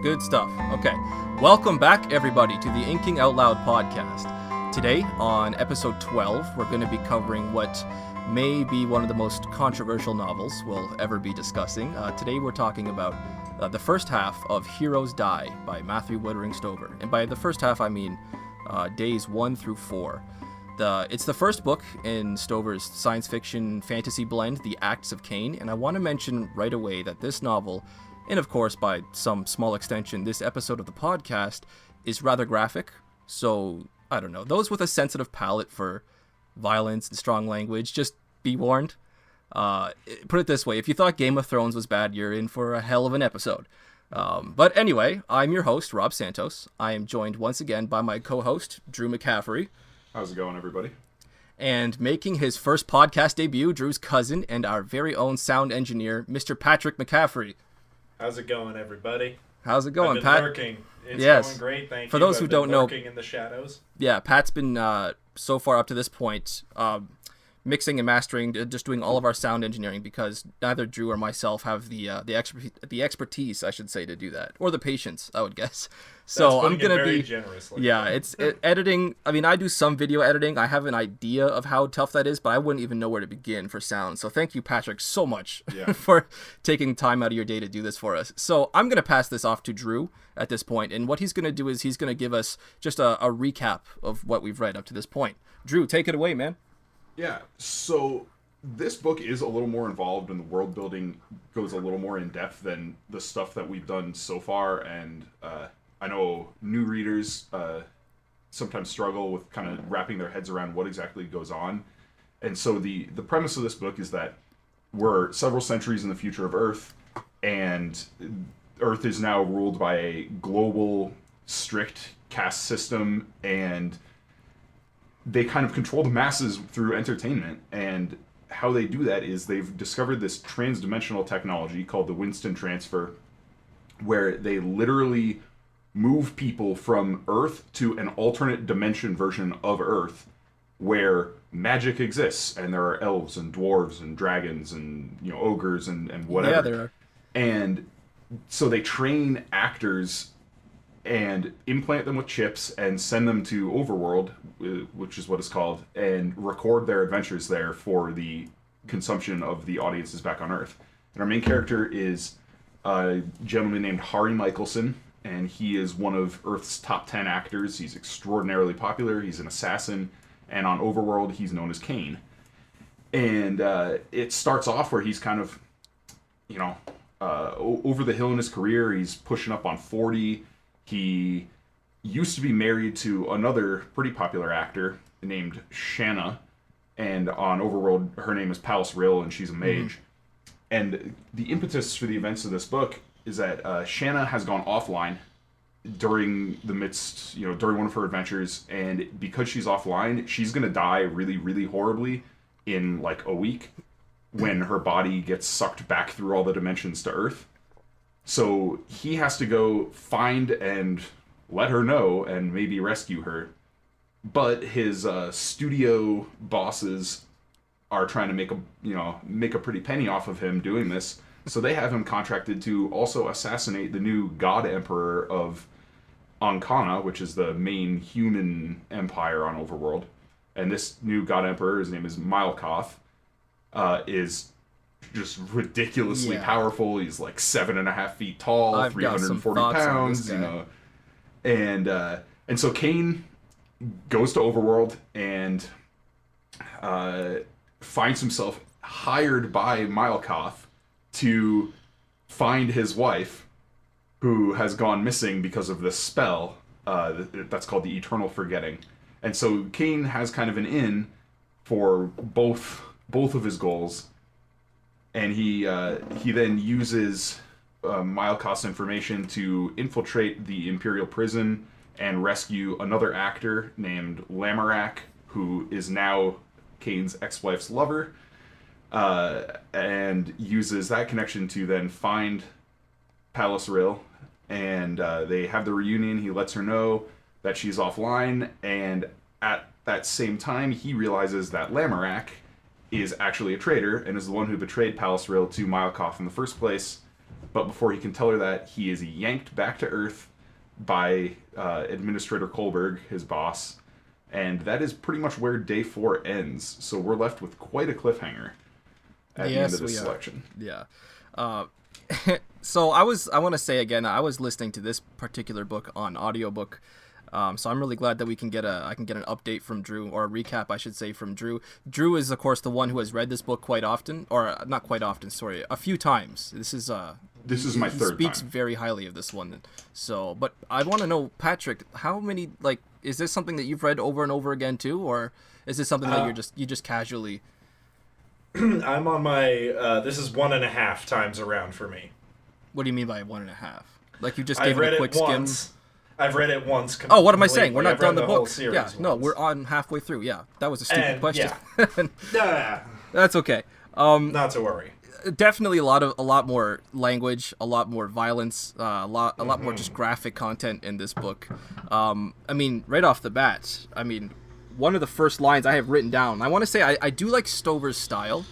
Good stuff. Okay. Welcome back, everybody, to the Inking Out Loud podcast. Today, on episode 12, we're going to be covering what may be one of the most controversial novels we'll ever be discussing. Today, we're talking about the first half of Heroes Die by Matthew Woodring Stover. And by the first half, I mean days 1 through 4. It's the first book in Stover's science fiction fantasy blend, The Acts of Cain, and I want to mention right away that this novel, and of course by some small extension this episode of the podcast, is rather graphic, so I don't know, those with a sensitive palate for violence and strong language, just be warned. Put it this way, if you thought Game of Thrones was bad, you're in for a hell of an episode. But anyway, I'm your host, Rob Santos. I am joined once again by my co-host, Drew McCaffrey. How's it going, everybody? And making his first podcast debut, Drew's cousin and our very own sound engineer, Mr. Patrick McCaffrey. How's it going, everybody? How's it going, I've been Pat? Lurking. It's yes. going great, thank you. For those who don't know, lurking in the shadows. Yeah, Pat's been so far up to this point mixing and mastering, just doing all of our sound engineering, because neither Drew or myself have the expertise, I should say, to do that, or the patience, I would guess. So I'm gonna be generously. Yeah, editing. I mean, I do some video editing. I have an idea of how tough that is, but I wouldn't even know where to begin for sound. So thank you, Patrick, so much for taking time out of your day to do this for us. So I'm gonna pass this off to Drew at this point, and what he's gonna do is he's gonna give us just a recap of what we've read up to this point. Drew, take it away, man. Yeah, so this book is a little more involved, and the world building goes a little more in depth than the stuff that we've done so far, and I know new readers sometimes struggle with kind of wrapping their heads around what exactly goes on. And so the premise of this book is that we're several centuries in the future of Earth, and Earth is now ruled by a global, strict caste system, and they kind of control the masses through entertainment. And how they do that is they've discovered this trans-dimensional technology called the Winston transfer, where they literally move people from Earth to an alternate dimension version of Earth where magic exists, and there are elves and dwarves and dragons and, you know, ogres and whatever. Yeah, there are. And so they train actors and implant them with chips and send them to Overworld, which is what it's called, and record their adventures there for the consumption of the audiences back on Earth. And our main character is a gentleman named Hari Michelson, and he is one of Earth's top 10 actors. He's extraordinarily popular. He's an assassin, and on Overworld, he's known as Cain. And it starts off where he's kind of, you know, over the hill in his career. He's pushing up on 40. He used to be married to another pretty popular actor named Shanna, and on Overworld, her name is Palace Rill, and she's a mage. Mm-hmm. And the impetus for the events of this book is that Shanna has gone offline during during one of her adventures, and because she's offline, she's gonna die really, really horribly in like a week when her body gets sucked back through all the dimensions to Earth. So he has to go find and let her know and maybe rescue her. But his studio bosses are trying to make a pretty penny off of him doing this. So they have him contracted to also assassinate the new God Emperor of Ancana, which is the main human empire on Overworld. And this new God Emperor, his name is Milkoth, is just ridiculously powerful. He's like 7.5 feet tall, 340 pounds, you know. And so Cain goes to Overworld and finds himself hired by Milkoth to find his wife, who has gone missing because of this spell that's called the Eternal Forgetting. And so Cain has kind of an in for both of his goals. And he then uses Milkoth's information to infiltrate the Imperial prison and rescue another actor named Lamorak, who is now Cain's ex-wife's lover, and uses that connection to then find Palace Rill. And they have the reunion. He lets her know that she's offline, and at that same time, he realizes that Lamorak is actually a traitor and is the one who betrayed Palace Rill to Milkoth in the first place. But before he can tell her that, he is yanked back to Earth by Administrator Kohlberg, his boss, and that is pretty much where day 4 ends. So we're left with quite a cliffhanger at the end of this selection. Yeah. So I want to say again, I was listening to this particular book on audiobook. So I'm really glad that I can get an update from Drew, or a recap, I should say, from Drew. Drew is, of course, the one who has read this book quite often, or not quite often, sorry, a few times. This is my third time. He speaks very highly of this one. So, but I want to know, Patrick, how many, like, is this something that you've read over and over again too, or is this something that you just casually? I'm on my. This is 1.5 times around for me. What do you mean by 1.5? Like you just gave it a quick skim? I've read it once. Oh, what am I saying? We're not done the book. Yeah, no, we're on halfway through. Yeah, that was a stupid question. Yeah. That's okay. Not to worry. Definitely a lot more language, a lot more violence, a lot more just graphic content in this book. I mean, right off the bat, one of the first lines I have written down. I want to say I do like Stover's style.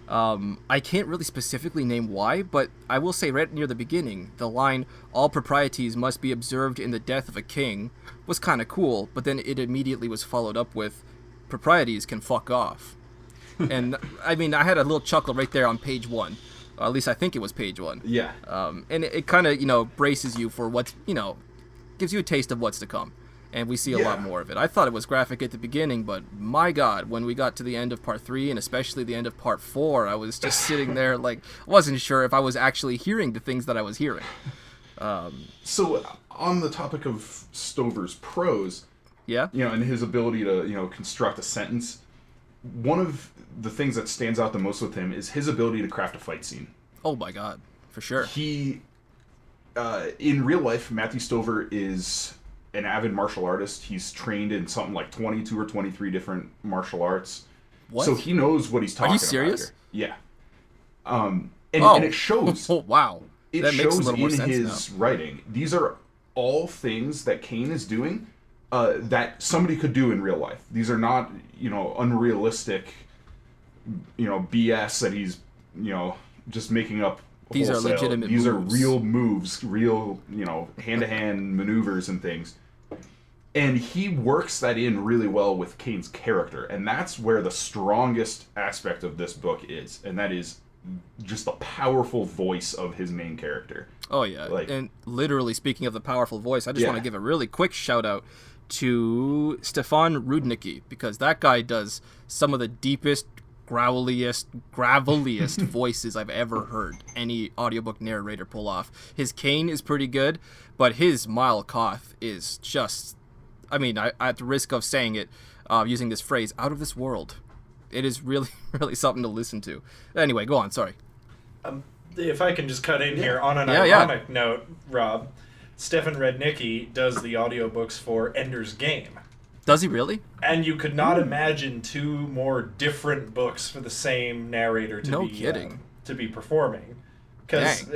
I can't really specifically name why, but I will say right near the beginning, the line, "all proprieties must be observed in the death of a king," was kind of cool, but then it immediately was followed up with, "proprieties can fuck off." And, I had a little chuckle right there on page 1. Or at least I think it was page 1. Yeah. And it kind of, braces you for what's, gives you a taste of what's to come. And we see a lot more of it. I thought it was graphic at the beginning, but my God, when we got to the end of part 3, and especially the end of part 4, I was just sitting there like, wasn't sure if I was actually hearing the things that I was hearing. So, on the topic of Stover's prose, and his ability to, construct a sentence, one of the things that stands out the most with him is his ability to craft a fight scene. Oh my God, for sure. He, in real life, Matthew Stover is an avid martial artist. He's trained in something like 22 or 23 different martial arts. What? So he knows what he's talking about. Are you serious? Yeah. And it shows. Oh, wow. That shows makes a little more sense in his writing. These are all things that Kane is doing that somebody could do in real life. These are not, unrealistic, BS that he's, just making up. These wholesale. Are legitimate These moves. Are real moves, real, hand-to-hand maneuvers and things. And he works that in really well with Kane's character. And that's where the strongest aspect of this book is. And that is just the powerful voice of his main character. Oh, yeah. And literally, speaking of the powerful voice, I just want to give a really quick shout-out to Stefan Rudnicki, because that guy does some of the deepest, graveliest voices I've ever heard any audiobook narrator pull off. His Kane is pretty good, but his Mile Koth is just, I at the risk of saying it, using this phrase, out of this world. It is really, really something to listen to. Anyway, go on, sorry. If I can just cut in here on an ironic note, Rob, Stefan Rudnicki does the audiobooks for Ender's Game. Does he really? And you could not imagine 2 more different books for the same narrator to be performing. Because,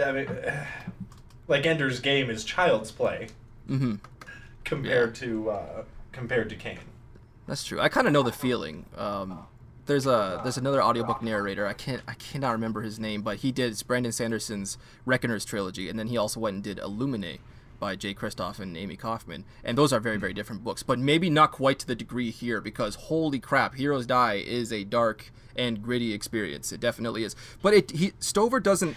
like Ender's Game is child's play compared to Kane. That's true. I kind of know the feeling. There's another audiobook narrator. I cannot remember his name, but he did Brandon Sanderson's Reckoner's trilogy, and then he also went and did Illuminae by Jay Kristoff and Amy Kaufman, and those are very, very different books, but maybe not quite to the degree here, because holy crap, Heroes Die is a dark and gritty experience. It definitely is. But Stover doesn't.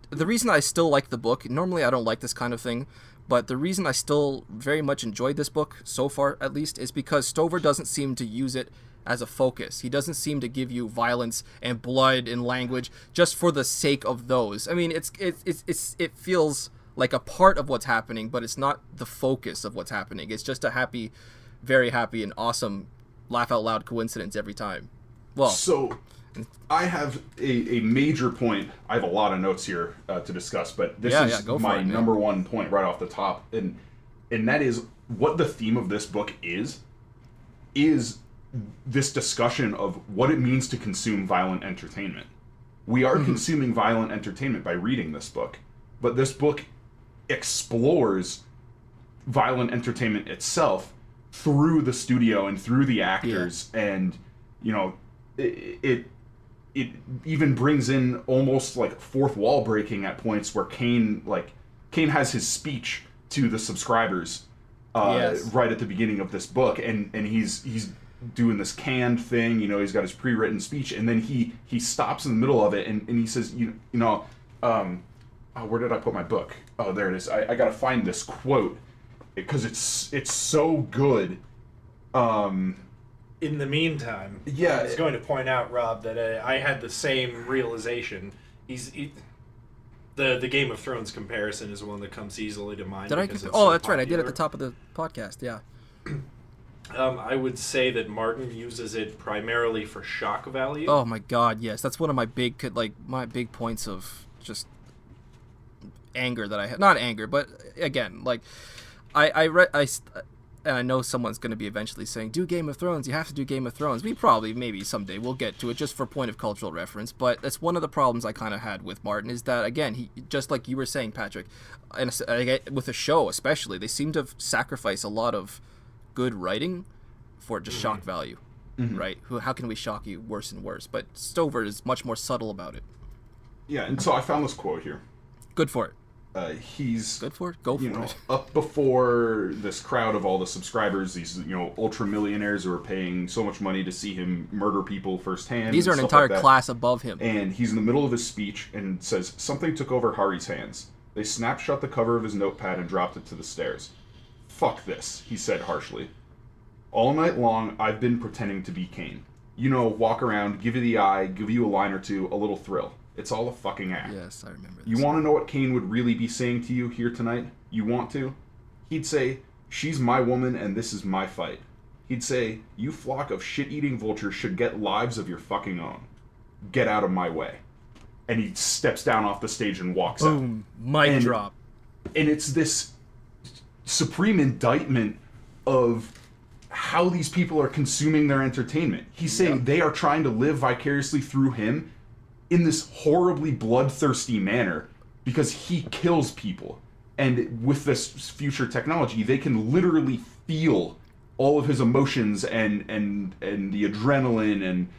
The reason I still like the book, normally I don't like this kind of thing, but the reason I still very much enjoyed this book so far, at least, is because Stover doesn't seem to use it as a focus. He doesn't seem to give you violence and blood and language just for the sake of those. It feels like a part of what's happening, but it's not the focus of what's happening. It's just a happy, very happy and awesome laugh out loud coincidence every time. Well, so I have a major point. I have a lot of notes here to discuss, but this is my number one point right off the top, and that is what the theme of this book is this discussion of what it means to consume violent entertainment. We are consuming violent entertainment by reading this book, but this book explores violent entertainment itself through the studio and through the actors, and it it even brings in almost like fourth wall breaking at points where Kane has his speech to the subscribers right at the beginning of this book, and he's doing this canned thing, he's got his pre-written speech, and then he stops in the middle of it and he says, where did I put my book? Oh, there it is. I gotta find this quote because it's so good. In the meantime, I was going to point out, Rob, that I had the same realization. The Game of Thrones comparison is one that comes easily to mind. That's right. I did at the top of the podcast. Yeah. I would say that Martin uses it primarily for shock value. Oh my God, yes. That's one of my big points of just anger that I have. Not anger, but again, like I read and I know someone's going to be eventually saying, do Game of Thrones, you have to do Game of Thrones. Maybe someday we'll get to it just for point of cultural reference, but that's one of the problems I kind of had with Martin is that, again, he, just like you were saying, Patrick, and with a show especially, they seem to sacrifice a lot of good writing for just shock value, right? How can we shock you worse and worse? But Stover is much more subtle about it. Yeah, and so I found this quote here. Good for it. He's good for it. Go for it. Up before this crowd of all the subscribers, these ultra millionaires who are paying so much money to see him murder people firsthand. These are an entire class above him. And he's in the middle of his speech and says something took over Hari's hands. They snapped shut the cover of his notepad and dropped it to the stairs. Fuck this, he said harshly. All night long, I've been pretending to be Kane. Walk around, give you the eye, give you a line or two, a little thrill. It's all a fucking act. Yes, I remember this. You want to know what Kane would really be saying to you here tonight? You want to? He'd say, she's my woman and this is my fight. He'd say, you flock of shit-eating vultures should get lives of your fucking own. Get out of my way. And he steps down off the stage and walks out. Boom. Mic drop. And it's this supreme indictment of how these people are consuming their entertainment. He's saying they are trying to live vicariously through him in this horribly bloodthirsty manner because he kills people. And with this future technology, they can literally feel all of his emotions and the adrenaline and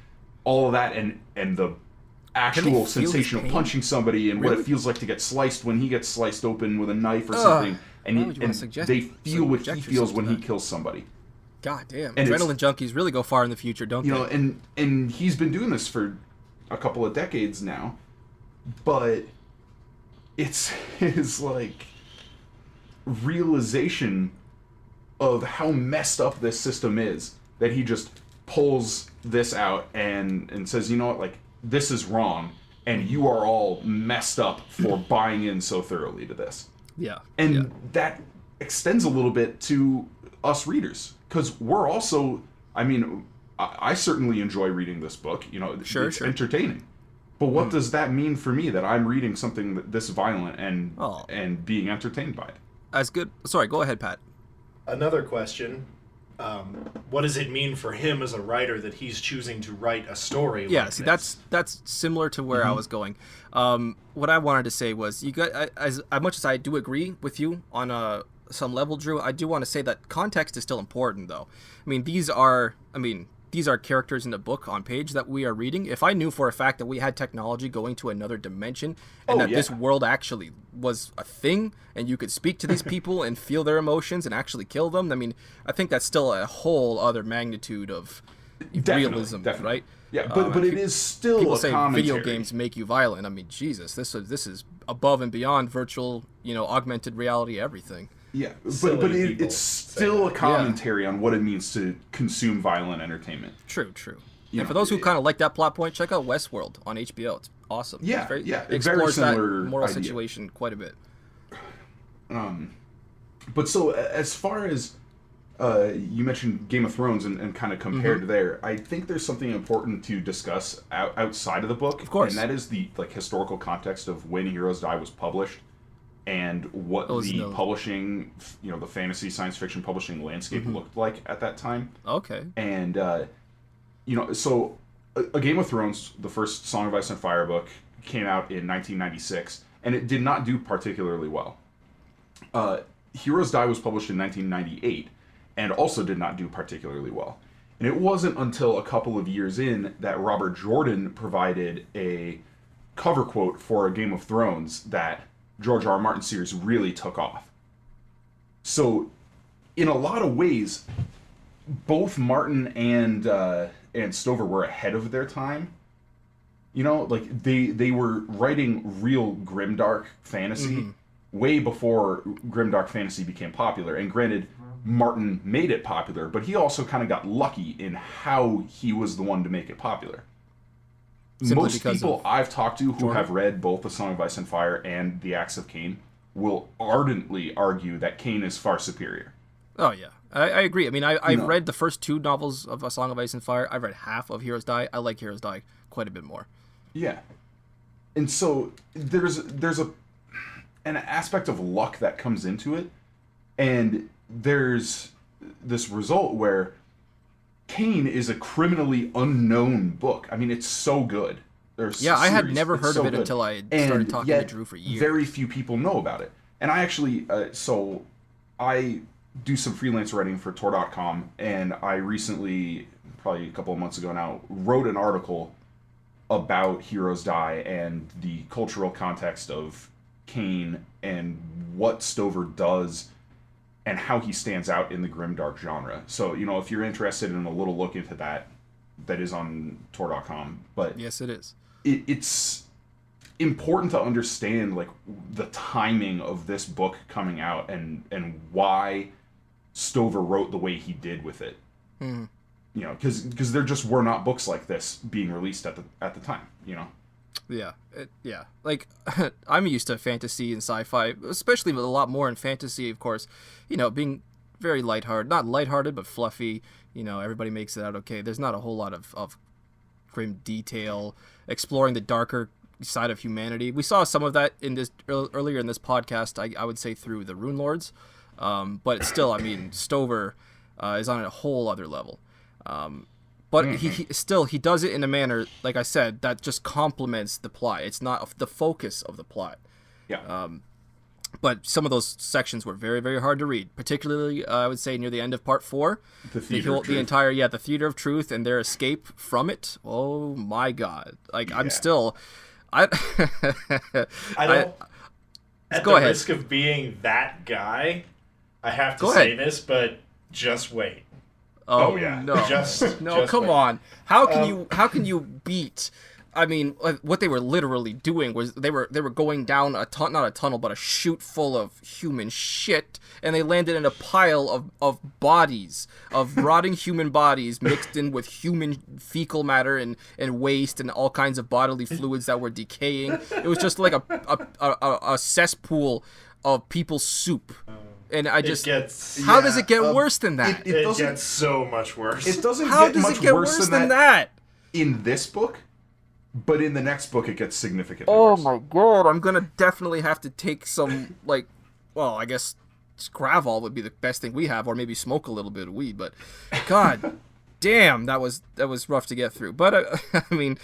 all of that and the actual sensation of punching somebody and what it feels like to get sliced when he gets sliced open with a knife or something. And they feel what he feels when he kills somebody. God damn. And adrenaline junkies really go far in the future, don't they? And he's been doing this for a couple of decades now, but it's his realization of how messed up this system is that he just pulls this out and says, this is wrong and you are all messed up for buying in so thoroughly to this. Yeah. And that extends a little bit to us readers because we're also, I certainly enjoy reading this book. It's entertaining. But what does that mean for me that I'm reading something this violent and being entertained by it? As good. Sorry, go ahead, Pat. Another question. What does it mean for him as a writer that he's choosing to write a story like this? That's similar to where I was going. What I wanted to say was, you got as much as I do agree with you on some level, Drew, I do want to say that context is still important, though. These are characters in the book on page that we are reading. If I knew for a fact that we had technology going to another dimension and this world actually was a thing and you could speak to these people and feel their emotions and actually kill them, I think that's still a whole other magnitude of realism, right? Yeah, but it is still people a say commentary. Video games make you violent. Jesus, this is above and beyond virtual, augmented reality, everything. Yeah, but it's still a commentary on what it means to consume violent entertainment. True. And for those who kind of like that plot point, check out Westworld on HBO. It's awesome. Yeah, it explores very similar that moral idea. situation quite a bit. But so as far as you mentioned Game of Thrones and kind of compared there, I think there's something important to discuss outside of the book. Of course. And that is the historical context of when Heroes Die was published. And what publishing, the fantasy science fiction publishing landscape looked like at that time. Okay. And, so A Game of Thrones, the first Song of Ice and Fire book, came out in 1996, and it did not do particularly well. Heroes Die was published in 1998, and also did not do particularly well. And it wasn't until a couple of years in that Robert Jordan provided a cover quote for a Game of Thrones that George R. R. Martin series really took off. So, in a lot of ways, both Martin and Stover were ahead of their time. You know, like they were writing real grimdark fantasy way before grimdark fantasy became popular. And granted, Martin made it popular, but he also kind of got lucky in how he was the one to make it popular. Simply Most people I've talked to who Jordan? have read both The Song of Ice and Fire and The Acts of Cain will ardently argue that Cain is far superior. Oh, yeah. I agree. I mean, I've No. read the first 2 novels of A Song of Ice and Fire. I've read half of Heroes Die. I like Heroes Die quite a bit more. Yeah. And so there's an aspect of luck that comes into it, and there's this result where Cain is a criminally unknown book. I mean, it's so good. Yeah, I had never heard of it until I started talking to Drew for years. Very few people know about it. And I actually, so I do some freelance writing for Tor.com, and I recently, probably a couple of months ago now, wrote an article about Heroes Die and the cultural context of Cain and what Stover does and how he stands out in the grimdark genre. So, you know, if you're interested in a little look into that, that is on Tor.com. But yes, it is. It's important to understand like the timing of this book coming out and why Stover wrote the way he did with it. Mm. You know, because there just were not books like this being released at the time. You know. Yeah, yeah. Like, I'm used to fantasy and sci-fi, especially a lot more in fantasy, of course. You know, being very lighthearted, not lighthearted, but fluffy. You know, everybody makes it out okay. There's not a whole lot of grim detail, exploring the darker side of humanity. We saw some of that in this earlier in this podcast. I would say through the Rune Lords, but still, I mean, Stover is on a whole other level. But he does it in a manner, like I said, that just complements the plot. It's not the focus of the plot. Yeah. But some of those sections were very, very hard to read, particularly I would say near the end of part 4. The Theater of Truth. The Theater of Truth and their escape from it. Oh my God! Like I'm still, I don't. At go the ahead. risk of being that guy, I have to Go say ahead. this, but just wait. Oh, yeah. No, no, Just come wait. on. How can you beat? I mean, what they were literally doing was they were going down not a tunnel, but a chute full of human shit, and they landed in a pile of bodies, of rotting human bodies mixed in with human fecal matter and waste and all kinds of bodily fluids that were decaying. It was just like a cesspool of people's soup. And I just, how does it get worse than that? It gets so much worse. It doesn't How get does much it get worse worse than than that? in this book, but in the next book it gets significantly Oh worse. my God! I'm gonna definitely have to take some I guess Gravol would be the best thing we have, or maybe smoke a little bit of weed. But God damn, that was rough to get through. But I mean,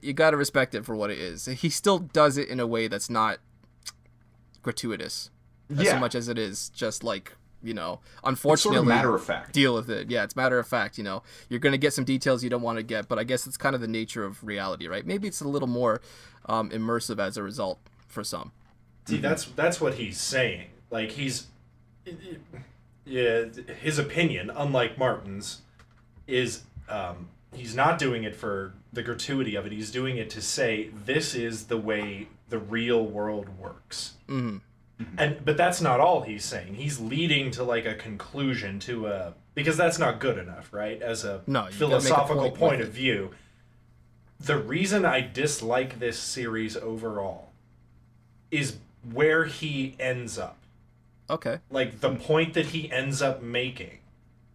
you gotta respect it for what it is. He still does it in a way that's not gratuitous. So much as it is just like, you know, unfortunately, it's sort of matter of fact. Deal with it. Yeah, it's matter of fact. You know, you're gonna get some details you don't want to get, but I guess it's kind of the nature of reality, right? Maybe it's a little more immersive as a result for some. See, that's what he's saying. Like his opinion, unlike Martin's, is he's not doing it for the gratuity of it. He's doing it to say this is the way the real world works. Mm-hmm. But that's not all he's saying. He's leading to like a conclusion because that's not good enough, right? As a philosophical point of view. The reason I dislike this series overall is where he ends up. Okay. Like the point that he ends up making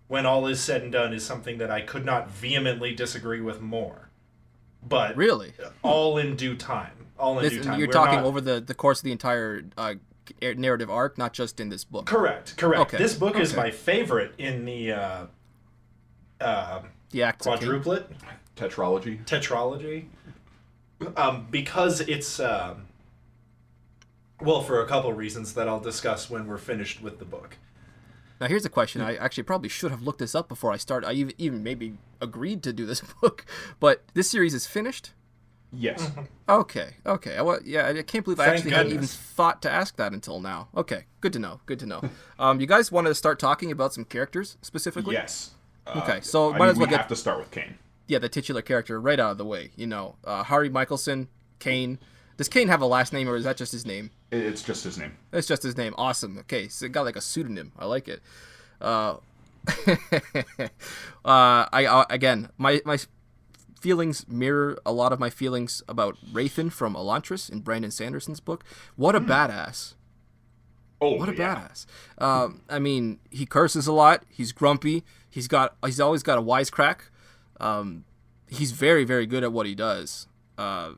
when all is said and done is something that I could not vehemently disagree with more. But really, all in due time. Due time. You're talking over the course of the entire narrative arc, not just in this book. Correct. Okay. This book is my favorite in the quadruplet tetralogy, because it's for a couple reasons that I'll discuss when we're finished with the book. Now, here's a question. I actually probably should have looked this up before I started. I even maybe agreed to do this book. But this series is finished? Yes. Okay. Well, yeah, I can't believe I Thank actually hadn't even goodness. thought to ask that until now. Okay, good to know. You guys want to start talking about some characters specifically? Yes. Okay, so I might mean, as well we have to start with Kane. yeah, the titular character right out of the way. Harry Michelson, Kane. Does Kane have a last name, or is that just his name? It's just his name. It's just his name. Awesome. Okay, so it got like a pseudonym. I like it. Again, my feelings mirror a lot of my feelings about Rathan from Elantris in Brandon Sanderson's book. What a badass. Oh, What a badass. I mean, he curses a lot. He's grumpy. He's always got a wisecrack. He's very, very good at what he does. I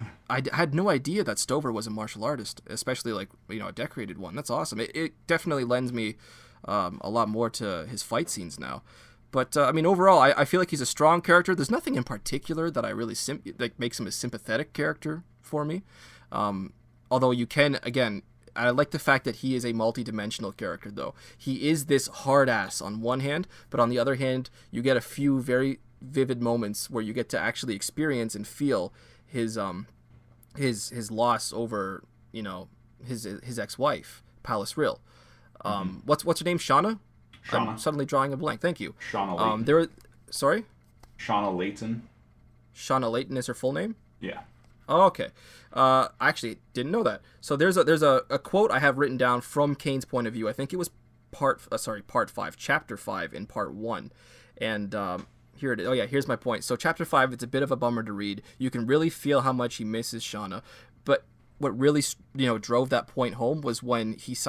had no idea that Stover was a martial artist, especially like, a decorated one. That's awesome. It definitely lends me a lot more to his fight scenes now. But I mean, overall, I feel like he's a strong character. There's nothing in particular that I really makes him a sympathetic character for me. Although you can, again, I like the fact that he is a multi-dimensional character, though. He is this hard ass on one hand, but on the other hand, you get a few very vivid moments where you get to actually experience and feel his loss over, his ex-wife, Palace Rill. What's her name? Shauna? Shauna. I'm suddenly drawing a blank. Thank you. Shauna Layton. Sorry? Shauna Layton. Shauna Layton is her full name? Yeah. Oh, okay. I actually didn't know that. So there's a quote I have written down from Kane's point of view. I think it was part 5, chapter 5 in part 1. And here it is. Oh yeah, here's my point. So chapter 5, it's a bit of a bummer to read. You can really feel how much he misses Shauna. But what really, drove that point home was when he's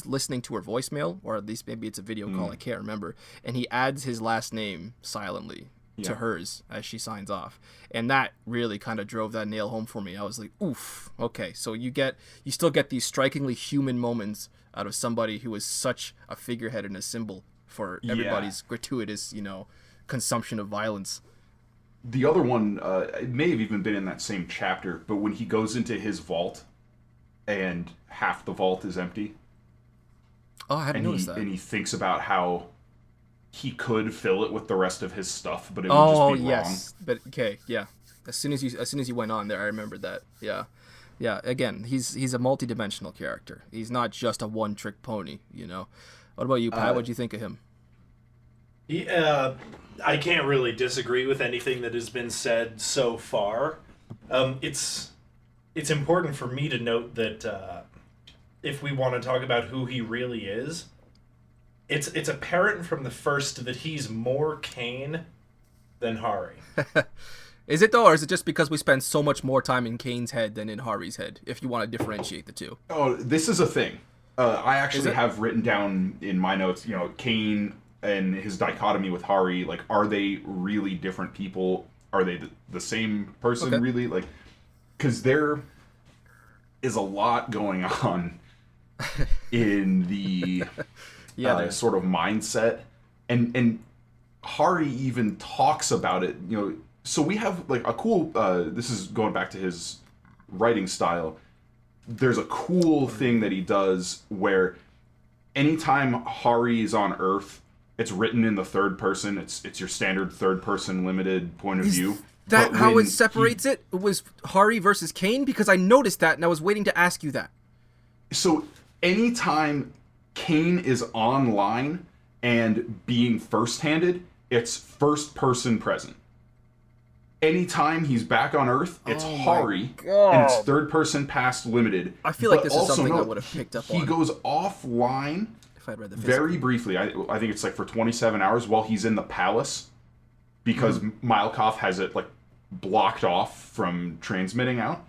listening to her voicemail, or at least maybe it's a video call, I can't remember, and he adds his last name silently to hers as she signs off. And that really kind of drove that nail home for me. I was like, oof, okay. So you still get these strikingly human moments out of somebody who is such a figurehead and a symbol for everybody's gratuitous, consumption of violence. The other one, it may have even been in that same chapter, but when he goes into his vault and half the vault is empty. Oh, I hadn't noticed that. And he thinks about how he could fill it with the rest of his stuff, but it would just be wrong. But okay, yeah. As soon as you went on there, I remembered that. Yeah. Again, he's a multi-dimensional character. He's not just a one-trick pony. What about you, Pat? What'd you think of him? I can't really disagree with anything that has been said so far. It's important for me to note that if we want to talk about who he really is, it's apparent from the first that he's more Kane than Hari. Is it though, or is it just because we spend so much more time in Kane's head than in Hari's head, if you want to differentiate the two? Oh, this is a thing. I actually have written down in my notes, Kane and his dichotomy with Hari, like, are they really different people? Are they the same person, really? Like, because there is a lot going on in the sort of mindset. And Hari even talks about it, So we have, like, a cool, this is going back to his writing style. There's a cool thing that he does where anytime Hari is on Earth, it's written in the third person. It's your standard third person limited point of view. That how it separates it? It was Hari versus Kane? Because I noticed that and I was waiting to ask you that. So anytime Kane is online and being first-handed, it's first person present. Anytime he's back on Earth, it's Hari, and it's third person past limited. I feel like this is something I would have picked up on. He goes offline if I'd read the very briefly. I think it's like for 27 hours while he's in the palace, because Milkov has it like blocked off from transmitting out.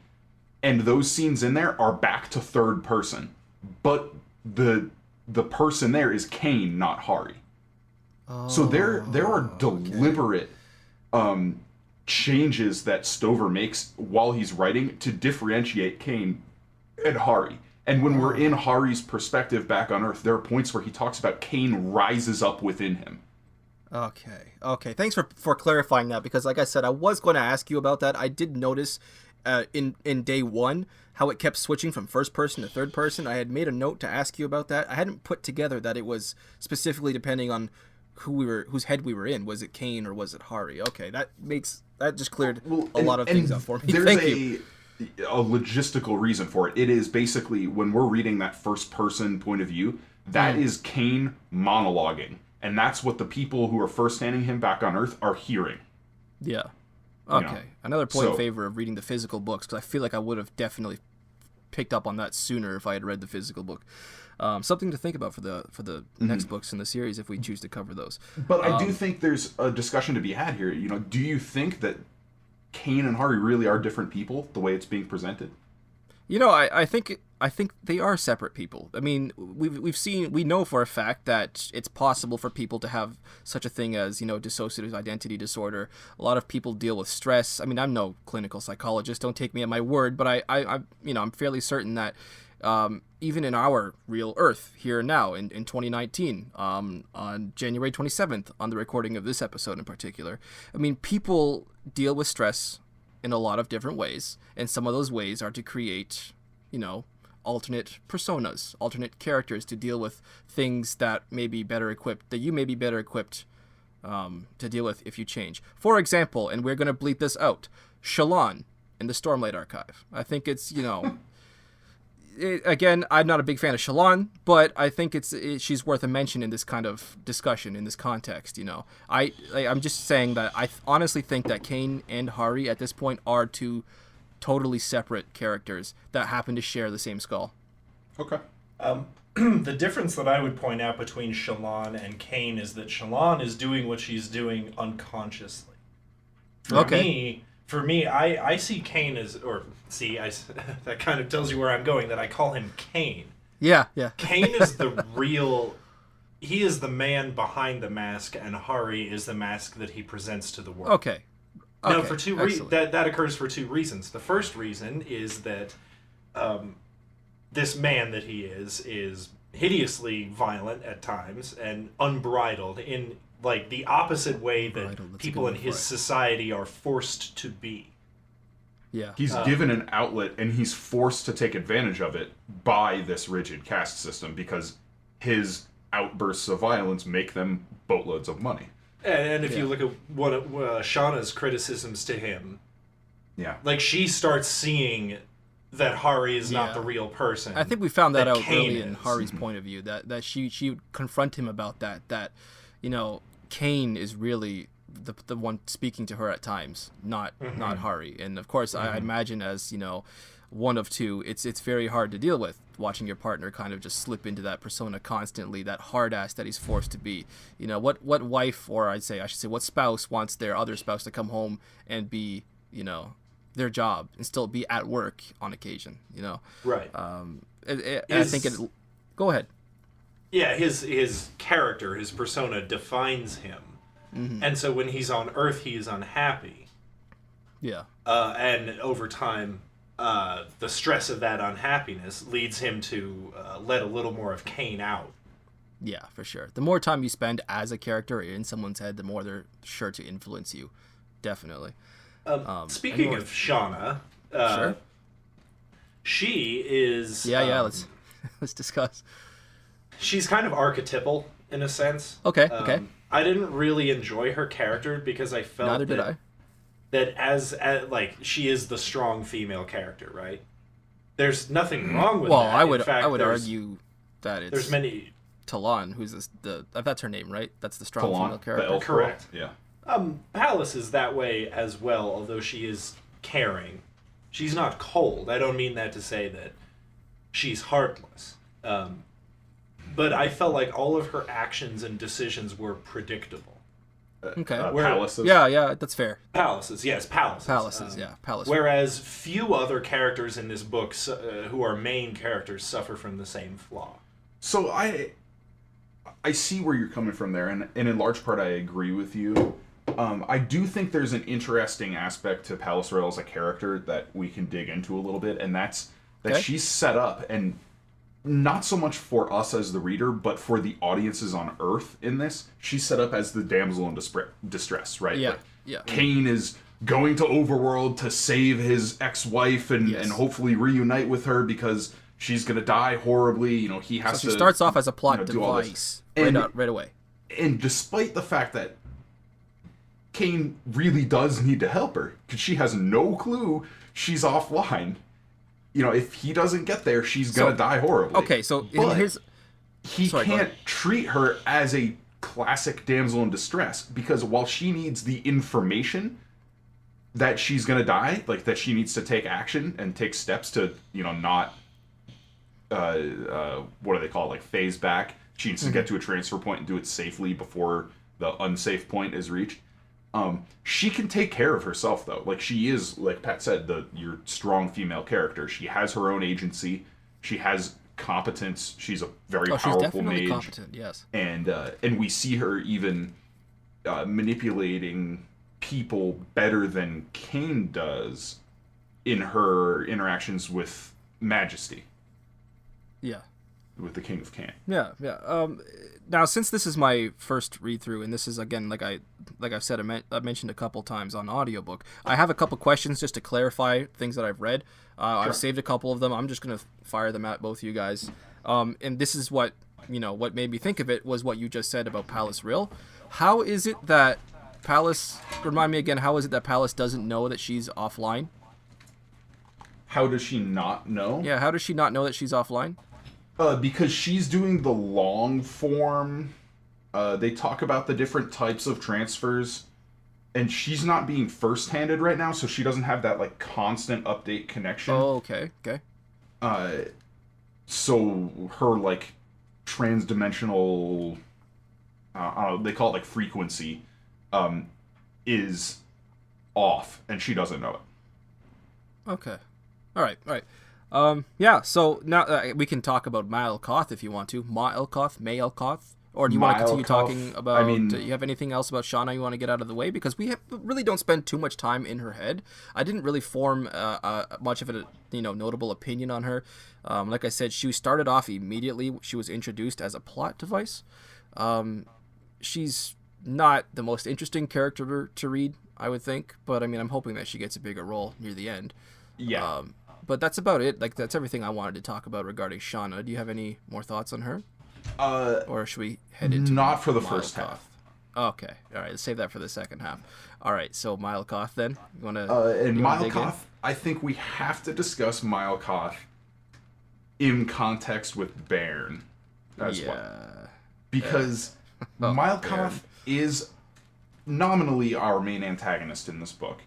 And those scenes in there are back to third person. But the person there is Kane, not Hari. So there are deliberate changes that Stover makes while he's writing to differentiate Kane and Hari. And when we're in Hari's perspective back on Earth, there are points where he talks about Kane rises up within him. Okay. Thanks for clarifying that, because like I said, I was going to ask you about that. I did notice in day one, how it kept switching from first person to third person. I had made a note to ask you about that. I hadn't put together that it was specifically depending on whose head we were in. Was it Kane or was it Hari? Okay, that just cleared a lot of things up for me. There's Thank you. A logistical reason for it. It is basically when we're reading that first person point of view, that is Kane monologuing. And that's what the people who are first handing him back on Earth are hearing. Yeah. Okay. Another point in favor of reading the physical books, because I feel like I would have definitely picked up on that sooner if I had read the physical book. Something to think about for the next books in the series if we choose to cover those. But I do think there's a discussion to be had here. Do you think that Kane and Hari really are different people the way it's being presented? I think they are separate people. I mean, we know for a fact that it's possible for people to have such a thing as, dissociative identity disorder. A lot of people deal with stress. I mean, I'm no clinical psychologist, don't take me at my word, but I'm fairly certain that even in our real Earth here and now in 2019, on January 27th, on the recording of this episode in particular, I mean, people deal with stress in a lot of different ways, and some of those ways are to create, alternate personas, alternate characters to deal with things that you may be better equipped to deal with if you change. For example, and we're going to bleep this out, Shallan in the Stormlight Archive. I think it's, again, I'm not a big fan of Shallan, but I think she's worth a mention in this kind of discussion, in this context. I'm just saying that I honestly think that Kane and Hari at this point are two totally separate characters that happen to share the same skull. Okay. The difference that I would point out between Shallan and Kane is that Shallan is doing what she's doing unconsciously. For me, I see Kane as, that kind of tells you where I'm going, that I call him Kane. Yeah. Kane is he is the man behind the mask, and Hari is the mask that he presents to the world. Okay. Now, for that occurs for two reasons. The first reason is that this man that he is hideously violent at times and unbridled in the opposite way that people in his society are forced to be. Yeah. He's given an outlet and he's forced to take advantage of it by this rigid caste system because his outbursts of violence make them boatloads of money. And if you look at one of Shauna's criticisms to him, she starts seeing that Hari is not the real person. I think we found that out early in Hari's point of view, that she would confront him about that Kane is really the one speaking to her at times, not Hari. And of course, I imagine as one of two, it's very hard to deal with watching your partner kind of just slip into that persona constantly, that hard ass that he's forced to be. What wife, or I should say what spouse wants their other spouse to come home and be their job and still be at work on occasion, Right. I think go ahead. Yeah, his character, his persona defines him. Mm-hmm. And so when he's on Earth, he is unhappy. Yeah. And over time, the stress of that unhappiness leads him to let a little more of Kane out. Yeah, for sure. The more time you spend as a character in someone's head, the more they're sure to influence you. Definitely. Speaking of Shauna, sure. She is... Yeah, let's discuss. She's kind of archetypal, in a sense. Okay. I didn't really enjoy her character because I felt Neither did I. That as she is the strong female character, right? There's nothing wrong with that. Well, I would argue that it's... There's many... Talon, who's that's her name, right? That's the strong Talon, female character. Correct. Yeah. Palace is that way as well, although she is caring. She's not cold. I don't mean that to say that she's heartless. But I felt like all of her actions and decisions were predictable. Okay. Palaces? Yeah, that's fair. Palaces. Palaces. Whereas few other characters in this book who are main characters suffer from the same flaw. So I see where you're coming from there, and in large part I agree with you. I do think there's an interesting aspect to Palace Royal as a character that we can dig into a little bit, and that's that she's set up, and not so much for us as the reader, but for the audiences on Earth in this, she's set up as the damsel in distress, right? Yeah, Kane is going to Overworld to save his ex-wife and hopefully reunite with her because she's going to die horribly. You know, he has to... So she starts off as a plot device right away. And despite the fact that Kane really does need to help her, because she has no clue she's offline. You know, if he doesn't get there, she's going to die horribly. Okay, so he can't treat her as a classic damsel in distress, because while she needs the information that she's going to die, like that she needs to take action and take steps to, you know, not, what do they call it, like phase back. She needs to get to a transfer point and do it safely before the unsafe point is reached. She can take care of herself, though. Like, she is, like Pat said, your strong female character. She has her own agency. She has competence. She's a very powerful she's definitely mage. Competent, yes. And we see her even manipulating people better than Kane does in her interactions with Majesty. Yeah. With the King of Kane. Yeah. Now, since this is my first read through, and this is again, like I've said, I mentioned a couple times on audiobook, I have a couple questions just to clarify things that I've read. Sure. I've saved a couple of them. I'm just gonna fire them at both you guys. And this is what made me think of it was what you just said about Palace Rill. How is it that Palace? Remind me again. How is it that Palace doesn't know that she's offline? How does she not know? Yeah. How does she not know that she's offline? Because she's doing the long form. They talk about the different types of transfers, and she's not being first-handed right now, so she doesn't have that like constant update connection. Oh, okay. So her like transdimensional, they call it like frequency, is off, and she doesn't know it. Okay. All right. Yeah, so now we can talk about Maelkoth if you want to. Maelkoth? Or do you want to continue talking about... do you have anything else about Shauna you want to get out of the way? Because we really don't spend too much time in her head. I didn't really form much of a notable opinion on her. Like I said, she started off immediately. She was introduced as a plot device. She's not the most interesting character to read, I would think. But, I mean, I'm hoping that she gets a bigger role near the end. Yeah. But that's about it. Like, that's everything I wanted to talk about regarding Shauna. Do you have any more thoughts on her? Or should we head into not for the first half? Okay. All right. Let's save that for the second half. All right. So Maelkoth, then you want to? And Maelkoth, I think we have to discuss Maelkoth in context with Bairn as well, because Maelkoth is nominally our main antagonist in this book.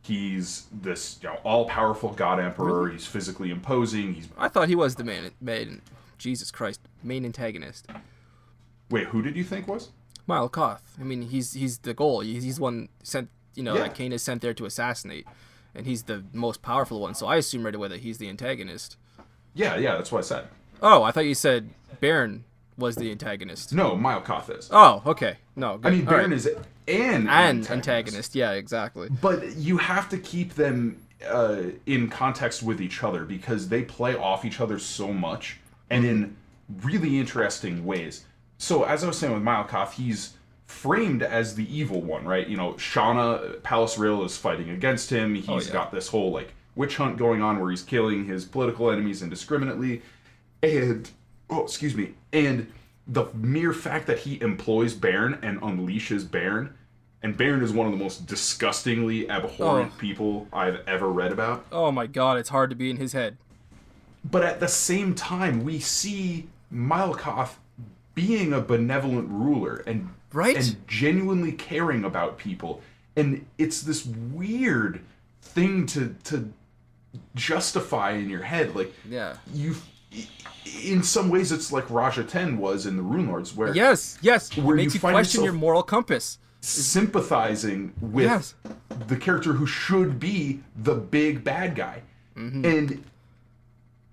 He's this all-powerful God Emperor. Really? He's physically imposing. I thought he was the main Jesus Christ, main antagonist. Wait, who did you think was? Maelkoth. I mean, he's the goal. He's one sent, that Kane is sent there to assassinate, and he's the most powerful one. So I assume right away that he's the antagonist. Yeah, that's what I said. Oh, I thought you said Bairn was the antagonist. No, Maelkoth is. Oh, okay. No, good. I mean, Bairn is an antagonist. Yeah, exactly. But you have to keep them in context with each other, because they play off each other so much, and in really interesting ways. So, as I was saying with Maelkoth, he's framed as the evil one, right? Shauna, Palace Rill is fighting against him. He's got this whole, like, witch hunt going on where he's killing his political enemies indiscriminately. And, and the mere fact that he employs Bairn and unleashes Bairn, and Bairn is one of the most disgustingly abhorrent people I've ever read about. Oh my god, it's hard to be in his head. But at the same time, we see Maelkoth being a benevolent ruler and genuinely caring about people. And it's this weird thing to justify in your head. Like, in some ways, it's like Raja 10 was in the Rune Lords, where yes, where it makes you question your moral compass, sympathizing with the character who should be the big bad guy. Mm-hmm. And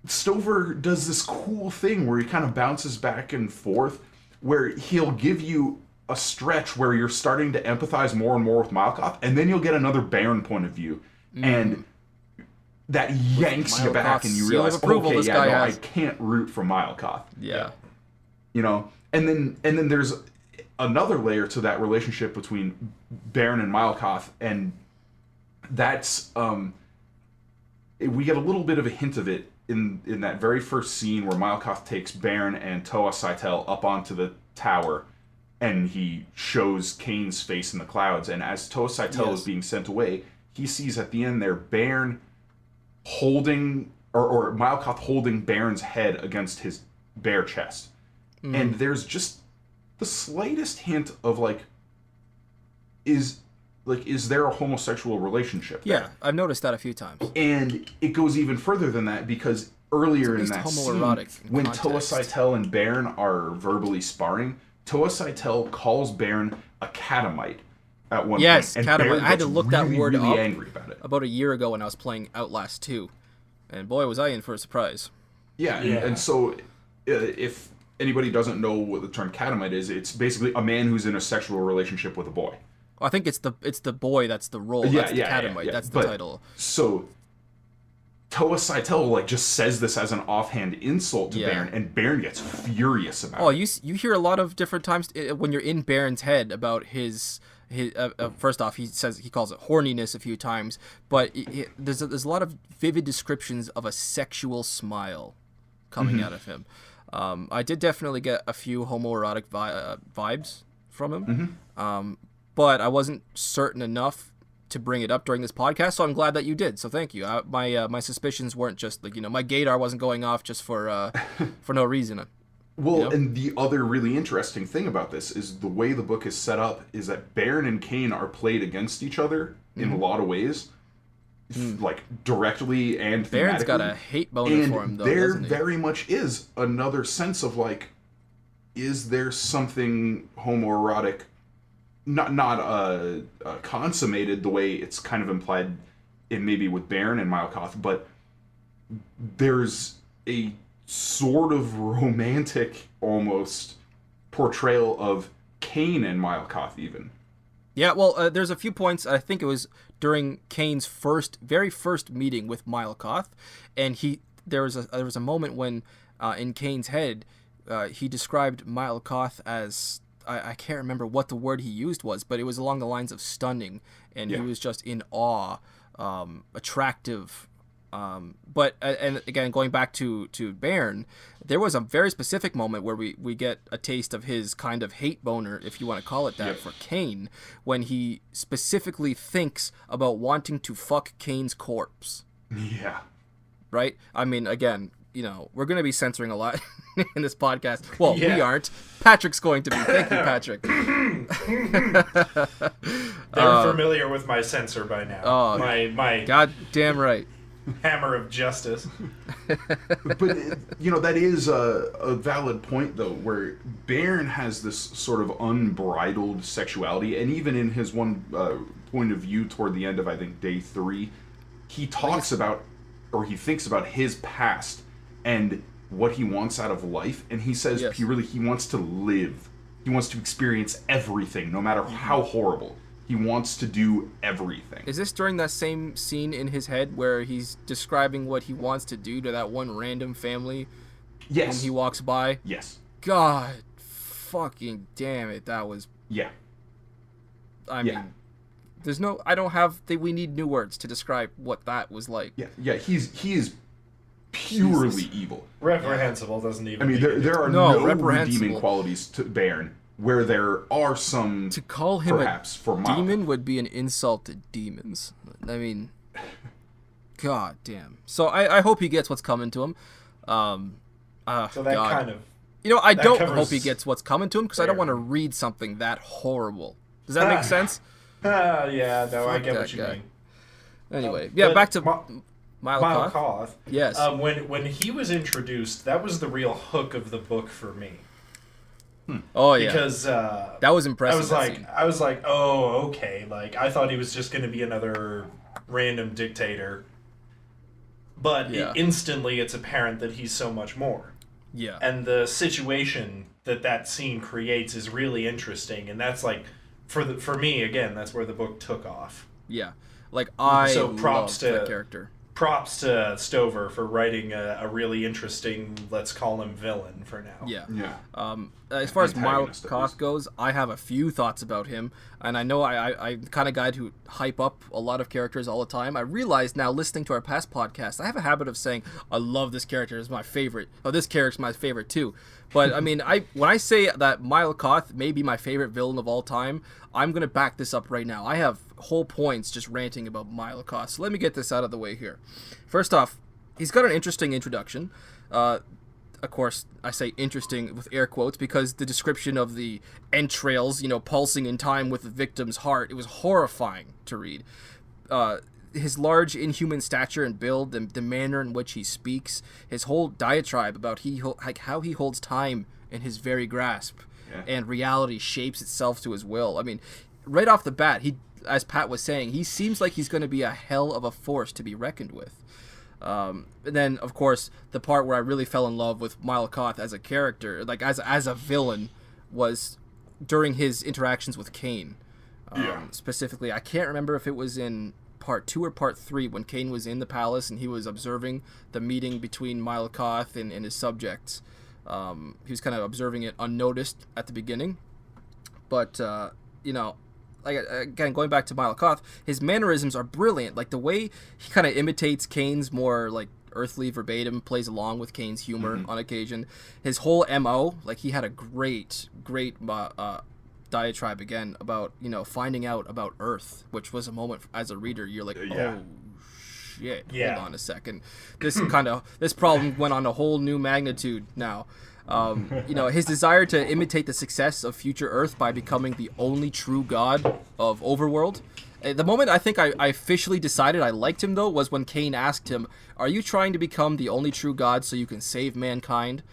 Stover does this cool thing where he kind of bounces back and forth, where he'll give you a stretch where you're starting to empathize more and more with Maelkoth, and then you'll get another Bairn point of view, and that yanks you back, and you realize, I can't root for Maelkoth. Yeah. And then there's another layer to that relationship between Bairn and Maelkoth, and that's we get a little bit of a hint of it in that very first scene where Malkoth takes Bairn and Toa Saitel up onto the tower, and he shows Kane's face in the clouds. And as Toa Saitel is being sent away, he sees at the end there Bairn holding, or Malkoth holding Bairn's head against his bare chest. And there's just the slightest hint of is there a homosexual relationship there? Yeah, I've noticed that a few times. And it goes even further than that, because earlier in that scene, when Toa Saitel and Bairn are verbally sparring, Toa Saitel calls Bairn a catamite at one point. Yes, catamite. I had to look that word really up angry about it. About a year ago when I was playing Outlast 2. And boy, was I in for a surprise. Yeah. And so if anybody doesn't know what the term catamite is, it's basically a man who's in a sexual relationship with a boy. Well, I think it's the boy that's the role. That's the catamite. That's the title. So Toa Saitel just says this as an offhand insult to Bairn, and Bairn gets furious about it. Oh, you hear a lot of different times when you're in Bairn's head about his first off, he calls it horniness a few times, but there's a lot of vivid descriptions of a sexual smile coming out of him. I did definitely get a few homoerotic vibes from him, but I wasn't certain enough to bring it up during this podcast, so I'm glad that you did. So thank you. My suspicions weren't just my gaydar wasn't going off just for no reason. Well, and the other really interesting thing about this is the way the book is set up is that Bairn and Kane are played against each other in a lot of ways, directly and thematically. Bairn's got a hate boner for him, though, there doesn't he? very much is another sense of is there something homoerotic, not consummated the way it's kind of implied in maybe with Bairn and Malkoth, but there's a sort of romantic almost portrayal of Kane and Malkoth even. Yeah, well, there's a few points. I think it was during Kane's very first meeting with Malkoth, and there was a moment when in Kane's head he described Malkoth as I can't remember what the word he used was, but it was along the lines of stunning, and he was just in awe, attractive. But again, going back to Bairn, there was a very specific moment where we get a taste of his kind of hate boner, if you want to call it that, for Kane, when he specifically thinks about wanting to fuck Kane's corpse. Yeah. Right? I mean, again, we're going to be censoring a lot in this podcast. Well, we aren't. Patrick's going to be. Thank you, Patrick. They're familiar with my censor by now. Oh, my goddamn right. Hammer of justice. But that is a valid point, though, where Bairn has this sort of unbridled sexuality, and even in his one point of view toward the end of, I think, day 3, he talks about, or he thinks about his past and what he wants out of life, and he says he wants to live. He wants to experience everything, no matter how horrible. He wants to do everything. Is this during that same scene in his head where he's describing what he wants to do to that one random family when he walks by? Yes. God fucking damn it, that was... Yeah. I mean, there's no... we need new words to describe what that was like. Yeah, he is purely evil. Reprehensible doesn't even... I mean, there are no redeeming qualities to Bairn, where there are some, to call him perhaps, a for demon would be an insult to demons. I mean, god damn. So I hope he gets what's coming to him. So that kind of... I don't hope he gets what's coming to him, because I don't want to read something that horrible. Does that make sense? Yeah, no, I get what you mean. Anyway, back to Malkoth. Yes. When he was introduced, that was the real hook of the book for me. Oh yeah, because that was impressive. I was like, oh okay. I thought he was just going to be another random dictator, but instantly it's apparent that he's so much more. Yeah, and the situation that scene creates is really interesting, and that's for me again. That's where the book took off. Yeah, I so props love to that character. props to Stover for writing a really interesting, let's call him villain for now. Yeah. As far as Miles goes, I have a few thoughts about him, and I know I'm the kind of guy who hype up a lot of characters all the time. I realize now, listening to our past podcasts, I have a habit of saying, I love this character, it's my favorite. Oh, this character's my favorite too. But, I mean, when I say that Mile Koth may be my favorite villain of all time, I'm going to back this up right now. I have whole points just ranting about Mile Koth, so let me get this out of the way here. First off, he's got an interesting introduction. Of course, I say interesting with air quotes because the description of the entrails, pulsing in time with the victim's heart, it was horrifying to read. His large inhuman stature and build, the manner in which he speaks, his whole diatribe about how he holds time in his very grasp, and reality shapes itself to his will. I mean, right off the bat, as Pat was saying, he seems like he's going to be a hell of a force to be reckoned with. And then, of course, the part where I really fell in love with Mile Koth as a character, like as a villain, was during his interactions with Cain. Specifically, I can't remember if it was in part 2 or part 3 when Cain was in the palace and he was observing the meeting between Mile Koth and his subjects. He was kind of observing it unnoticed at the beginning, but like, again, going back to Mile Koth, his mannerisms are brilliant. Like, the way he kind of imitates Cain's more, like, earthly verbatim, plays along with Cain's humor on occasion. His whole M.O., like, he had a great diatribe, again, about, finding out about Earth, which was a moment, as a reader, you're like, oh, shit, hold on a second. This problem went on a whole new magnitude now. His desire to imitate the success of future Earth by becoming the only true god of Overworld. The moment I think I officially decided I liked him, though, was when Cain asked him, are you trying to become the only true god so you can save mankind?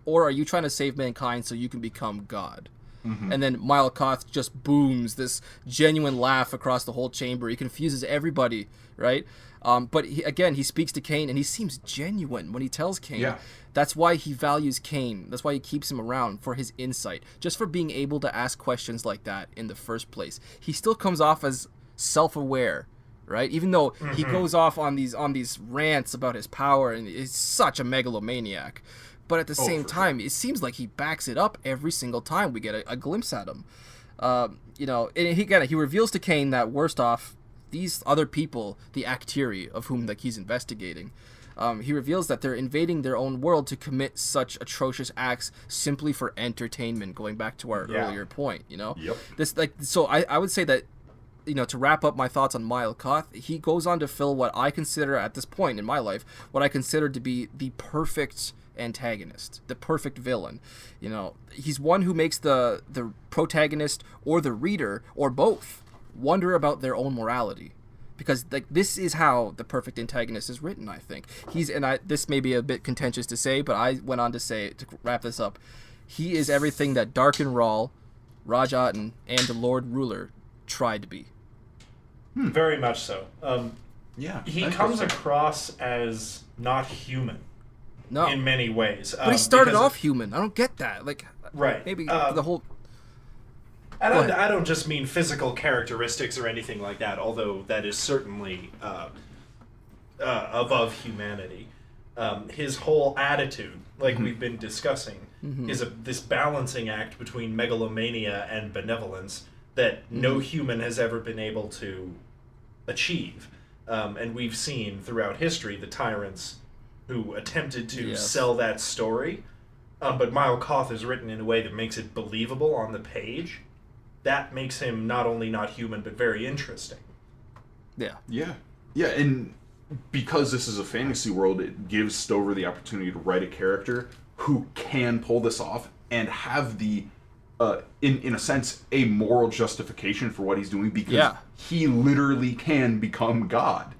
Or are you trying to save mankind so you can become God? And then Mile Koth just booms this genuine laugh across the whole chamber. He confuses everybody, right? But he speaks to Cain, and he seems genuine when he tells Cain. Yeah. That's why he values Cain. That's why he keeps him around, for his insight. Just for being able to ask questions like that in the first place. He still comes off as self-aware, right? Even though he goes off on these rants about his power, and is such a megalomaniac. But at the same time, it seems like he backs it up every single time we get a glimpse at him. And he reveals to Cain that, worst off, these other people, the Actiri, of whom he's investigating, he reveals that they're invading their own world to commit such atrocious acts simply for entertainment, going back to our earlier point, Yep. So I would say that, to wrap up my thoughts on Mile Koth, he goes on to fill what I consider, at this point in my life, what I consider to be the perfect antagonist, the perfect villain. He's one who makes the protagonist or the reader, or both, wonder about their own morality, because this is how the perfect antagonist is written. I think this may be a bit contentious to say, but I went on to say, to wrap this up, he is everything that Dark and Rahl, Raj Aten, and the Lord Ruler tried to be. Very much so. He comes so. across as not human. No. In many ways. But he started off human. I don't get that. Right. Maybe the whole... I don't just mean physical characteristics or anything like that, although that is certainly above humanity. His whole attitude, like we've been discussing, is this balancing act between megalomania and benevolence that no human has ever been able to achieve. And we've seen throughout history the tyrants who attempted to sell that story, but Mile Koth is written in a way that makes it believable on the page. That makes him not only not human, but very interesting. Yeah, and because this is a fantasy world, it gives Stover the opportunity to write a character who can pull this off and have the, in a sense, a moral justification for what he's doing, because he literally can become God,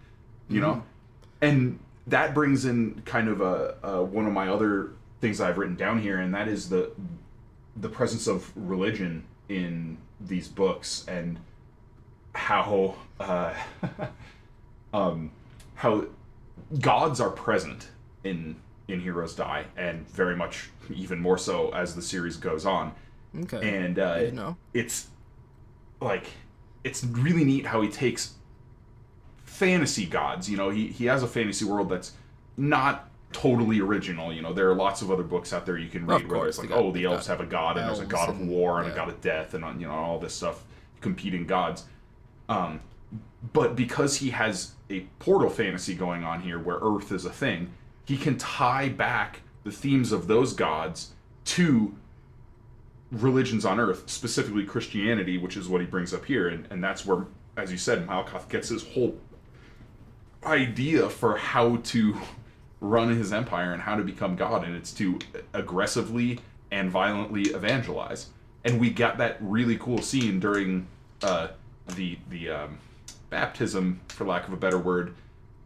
you know? And that brings in kind of one of my other things I've written down here, and that is the presence of religion in these books, and how how gods are present in Heroes Die, and very much even more so as the series goes on. Okay. And know. It's really neat how he takes fantasy gods. You know, he has a fantasy world that's not totally original. You know, there are lots of other books out there you can read where it's like, the elves have a god, and there's a god of war and a god of death, and you know, all this stuff, competing gods. But because he has a portal fantasy going on here where Earth is a thing, he can tie back the themes of those gods to religions on Earth, specifically Christianity, which is what he brings up here, and that's where, as you said, Malkoth gets his whole idea for how to run his empire and how to become God, and it's to aggressively and violently evangelize. And we got that really cool scene during the baptism, for lack of a better word.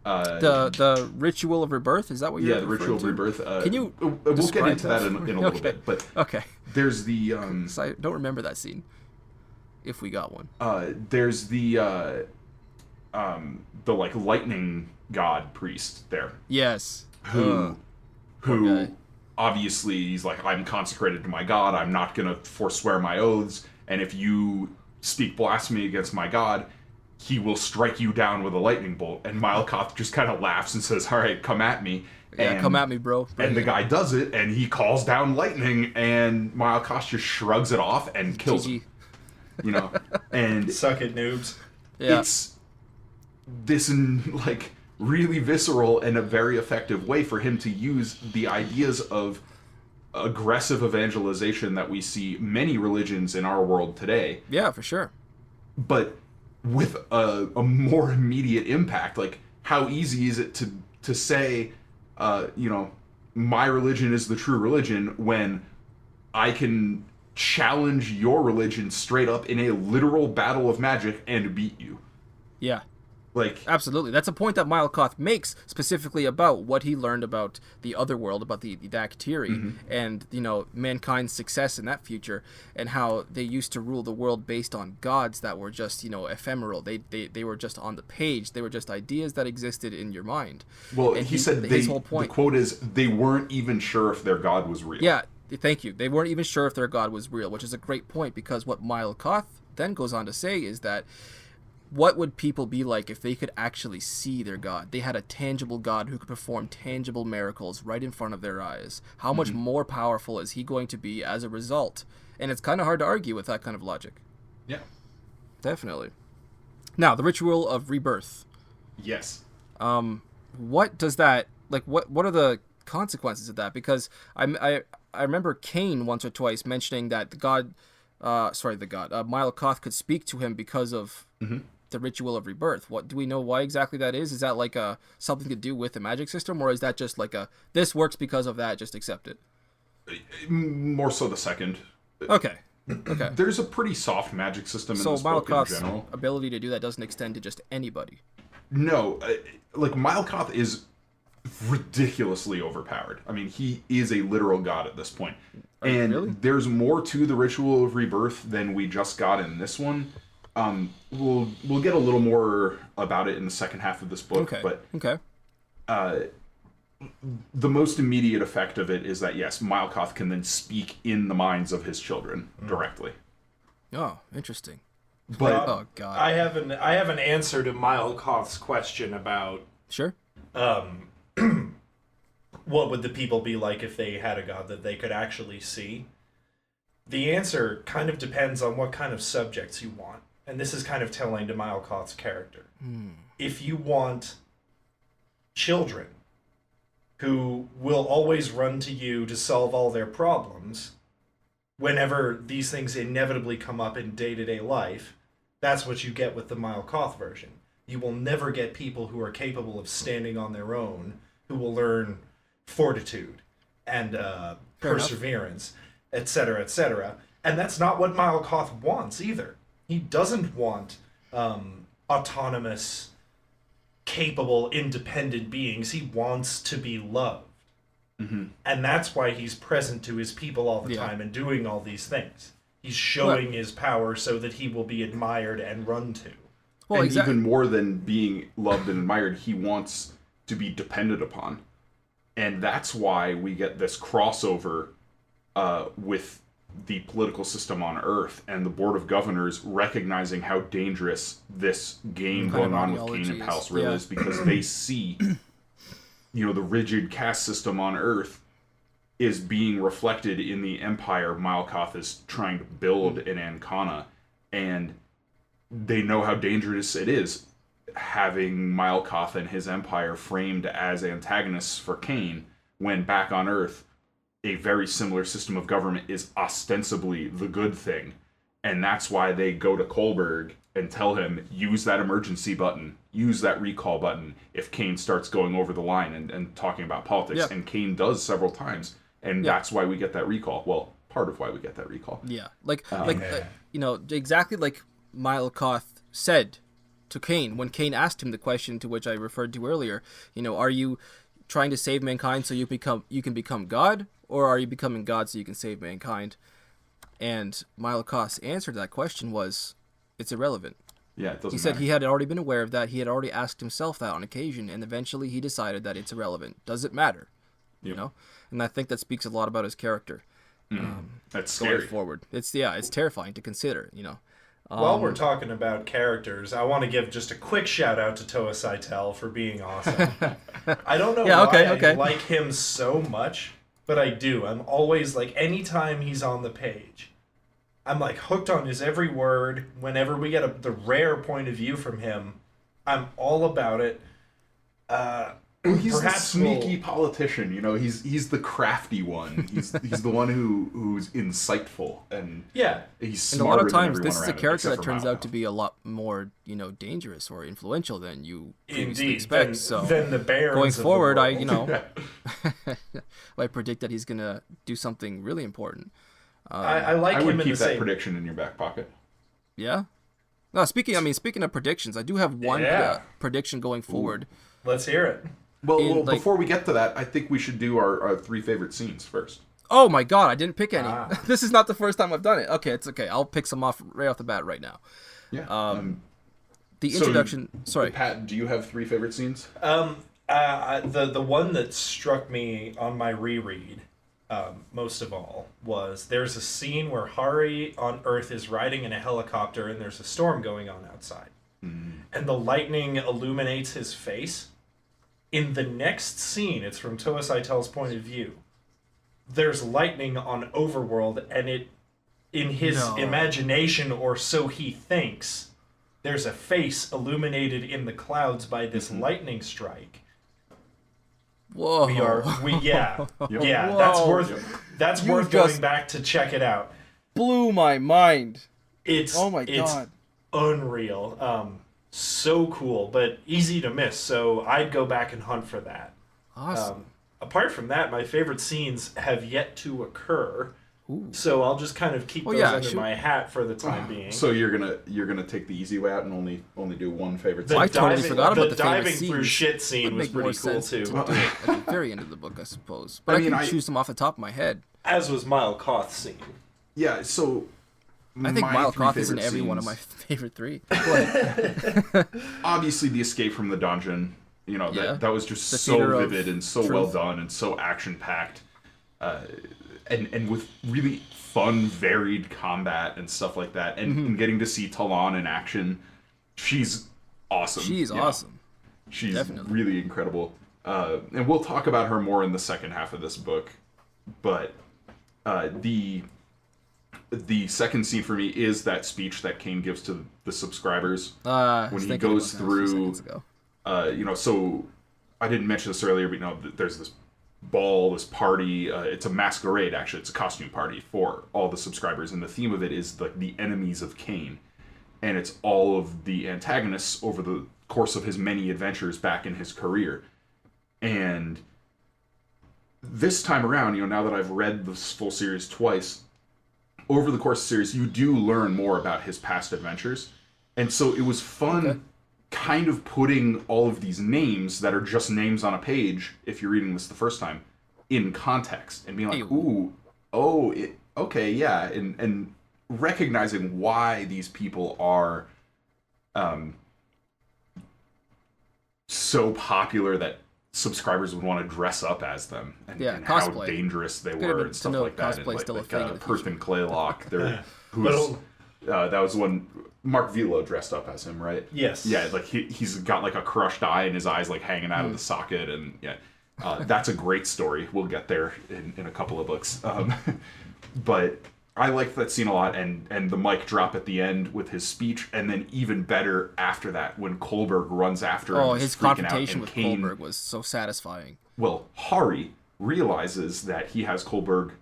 The ritual of rebirth, is that what you're referring to? Yeah, the ritual of rebirth. Can you we'll get into that in a little bit, but there's the so I don't remember that scene, if we got one. There's the like lightning god priest there. Yes. Who obviously he's like, I'm consecrated to my god, I'm not gonna forswear my oaths, and if you speak blasphemy against my god, he will strike you down with a lightning bolt. And Malkoth just kind of laughs and says, all right, come at me. Yeah, come at me, bro. And the guy does it, and he calls down lightning, and Malkoth just shrugs it off and kills him. You know? And suck it, noobs. Yeah. It's this, like, really visceral and a very effective way for him to use the ideas of aggressive evangelization that we see many religions in our world today. Yeah, for sure. But with a more immediate impact. Like, how easy is it to say, you know, my religion is the true religion, when I can challenge your religion straight up in a literal battle of magic and beat you? Yeah. Like, absolutely. That's a point that Malkoth makes specifically about what he learned about the other world, about the Daktiri, and, you know, mankind's success in that future, and how they used to rule the world based on gods that were just, you know, ephemeral. They were just on the page. They were just ideas that existed in your mind. Well, and he said his whole point, the quote is, they weren't even sure if their god was real. Yeah, thank you. They weren't even sure if their god was real, which is a great point, because what Malkoth then goes on to say is that what would people be like if they could actually see their god? They had a tangible god who could perform tangible miracles right in front of their eyes. How much more powerful is he going to be as a result? And it's kind of hard to argue with that kind of logic. Yeah. Definitely. Now, the ritual of rebirth. Yes. What does that, like, what are the consequences of that? Because I remember Cain once or twice mentioning that Malkoth could speak to him because of the ritual of rebirth. What do we know why exactly that is? Is that like something to do with the magic system, or is that just like this works because of that, just accept it? More so the second. Okay. There's a pretty soft magic system in this book in general. So Malkoth's ability to do that doesn't extend to just anybody. No, like, Malkoth is ridiculously overpowered. I mean, he is a literal god at this point. And there's more to the ritual of rebirth than we just got in this one. We'll get a little more about it in the second half of this book. But the most immediate effect of it is that, yes, Malkoth can then speak in the minds of his children directly. Oh, interesting. But oh god, I have an answer to Malkoth's question about what would the people be like if they had a god that they could actually see. The answer kind of depends on what kind of subjects you want. And this is kind of telling to Malkoth's character. If you want children who will always run to you to solve all their problems, whenever these things inevitably come up in day-to-day life, that's what you get with the Malkoth version. You will never get people who are capable of standing on their own, who will learn fortitude and perseverance, etc., etc. And that's not what Malkoth wants either. He doesn't want autonomous, capable, independent beings. He wants to be loved. And that's why he's present to his people all the time and doing all these things. He's showing his power so that he will be admired and run to. Well, and even more than being loved and admired, he wants to be depended upon. And that's why we get this crossover with the political system on Earth, and the Board of Governors recognizing how dangerous this game going on with Cain and Palsrill is, because they see, you know, the rigid caste system on Earth is being reflected in the empire Malkoth is trying to build in Ancona, and they know how dangerous it is having Malkoth and his empire framed as antagonists for Cain, when back on Earth a very similar system of government is ostensibly the good thing. And that's why they go to Kolberg and tell him, use that emergency button, use that recall button if Cain starts going over the line and talking about politics. Yep. And Cain does several times, and that's why we get that recall. Well, part of why we get that recall. Yeah, you know, exactly like Malkoth said to Cain when Cain asked him the question to which I referred to earlier. You know, are you trying to save mankind so you can become God, or are you becoming God so you can save mankind? And Malkoth's answer to that question was, it's irrelevant. Yeah, it doesn't He said matter. he had already been aware of that. He had already asked himself that on occasion, and eventually he decided that it's irrelevant. Does it matter? You know? And I think that speaks a lot about his character. That's scary. Going forward. It's terrifying to consider, you know. While we're talking about characters, I want to give just a quick shout out to Toa Saitel for being awesome. I don't know why I like him so much, but I do. I'm always like, anytime he's on the page, I'm like hooked on his every word. Whenever we get the rare point of view from him, I'm all about it. He's the sneaky politician, you know. He's the crafty one. He's the one who's insightful, and he's smarter. And a lot of times, than this is a everyone character around him, that turns out to be a lot more, you know, dangerous or influential than you previously expect. Than the Barons going forward, I predict that he's gonna do something really important. I like him. I would keep that same prediction in your back pocket. Yeah. No, speaking of predictions, I do have one prediction going forward. Let's hear it. Well, before we get to that, I think we should do our 3 favorite scenes first. Oh my god, I didn't pick any. This is not the first time I've done it. Okay, it's okay. I'll pick some off right off the bat right now. Yeah. The introduction. Sorry, Pat. Do you have 3 favorite scenes? The one that struck me on my reread, most of all, was there's a scene where Hari on Earth is riding in a helicopter and there's a storm going on outside, and the lightning illuminates his face. In the next scene, it's from Toa Saitel's point of view. There's lightning on Overworld, and in his imagination, or so he thinks, there's a face illuminated in the clouds by this lightning strike. Whoa! That's worth going back to check it out. Blew my mind. It's unreal. So cool, but easy to miss, so I'd go back and hunt for that. Awesome. Apart from that, my favorite scenes have yet to occur, so I'll just kind of keep those under my hat for the time being. So you're gonna take the easy way out and only do one favorite scene? I totally forgot about the favorite diving through shit scene was pretty cool too. To do it at the very end of the book, I suppose. But I can choose them off the top of my head. As was Malkoth's scene. Yeah, so I think Malkoth is in every one of my favorite 3. Obviously, the escape from the dungeon. You know, that was just so vivid and so well done and so action-packed. And with really fun, varied combat and stuff like that. And getting to see Talon in action. She's awesome. She's awesome. She's really incredible. And we'll talk about her more in the second half of this book. But the second scene for me is that speech that Cain gives to the subscribers when he goes through. You know, so I didn't mention this earlier, but you know, there's this ball, this party. It's a masquerade, actually. It's a costume party for all the subscribers, and the theme of it is like the enemies of Cain, and it's all of the antagonists over the course of his many adventures back in his career. And this time around, you know, now that I've read this full series twice, over the course of the series, you do learn more about his past adventures. And so it was fun kind of putting all of these names that are just names on a page, if you're reading this the first time, in context. And being like, okay, yeah. And recognizing why these people are so popular that subscribers would want to dress up as them and how dangerous they were and stuff like that. And like Perth and Claylock, that was when Mark Velo dressed up as him, right? Yes. Yeah, like he's got like a crushed eye and his eye's like hanging out of the socket, and that's a great story. We'll get there in a couple of books. But I liked that scene a lot, and the mic drop at the end with his speech, and then even better after that when Kolberg runs after him. Oh, his confrontation with Kolberg was so satisfying. Well, Hari realizes that he has Kolberg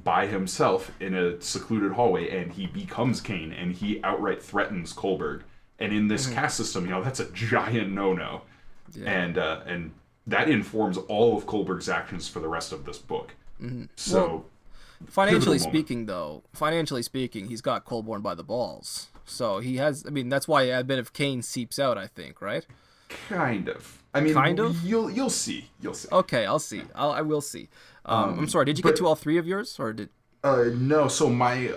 by himself in a secluded hallway, and he becomes Kane, and he outright threatens Kolberg. And in this caste system, that's a giant no-no. Yeah. And that informs all of Kolberg's actions for the rest of this book. So... Well, financially speaking, he's got Colborne by the balls. So he has, that's why a bit of Kane seeps out, I think, right? Kind of. Kind of? You'll see. Okay, I'll see. I will see. I'm sorry, did you get to all three of yours? Or did... No, so my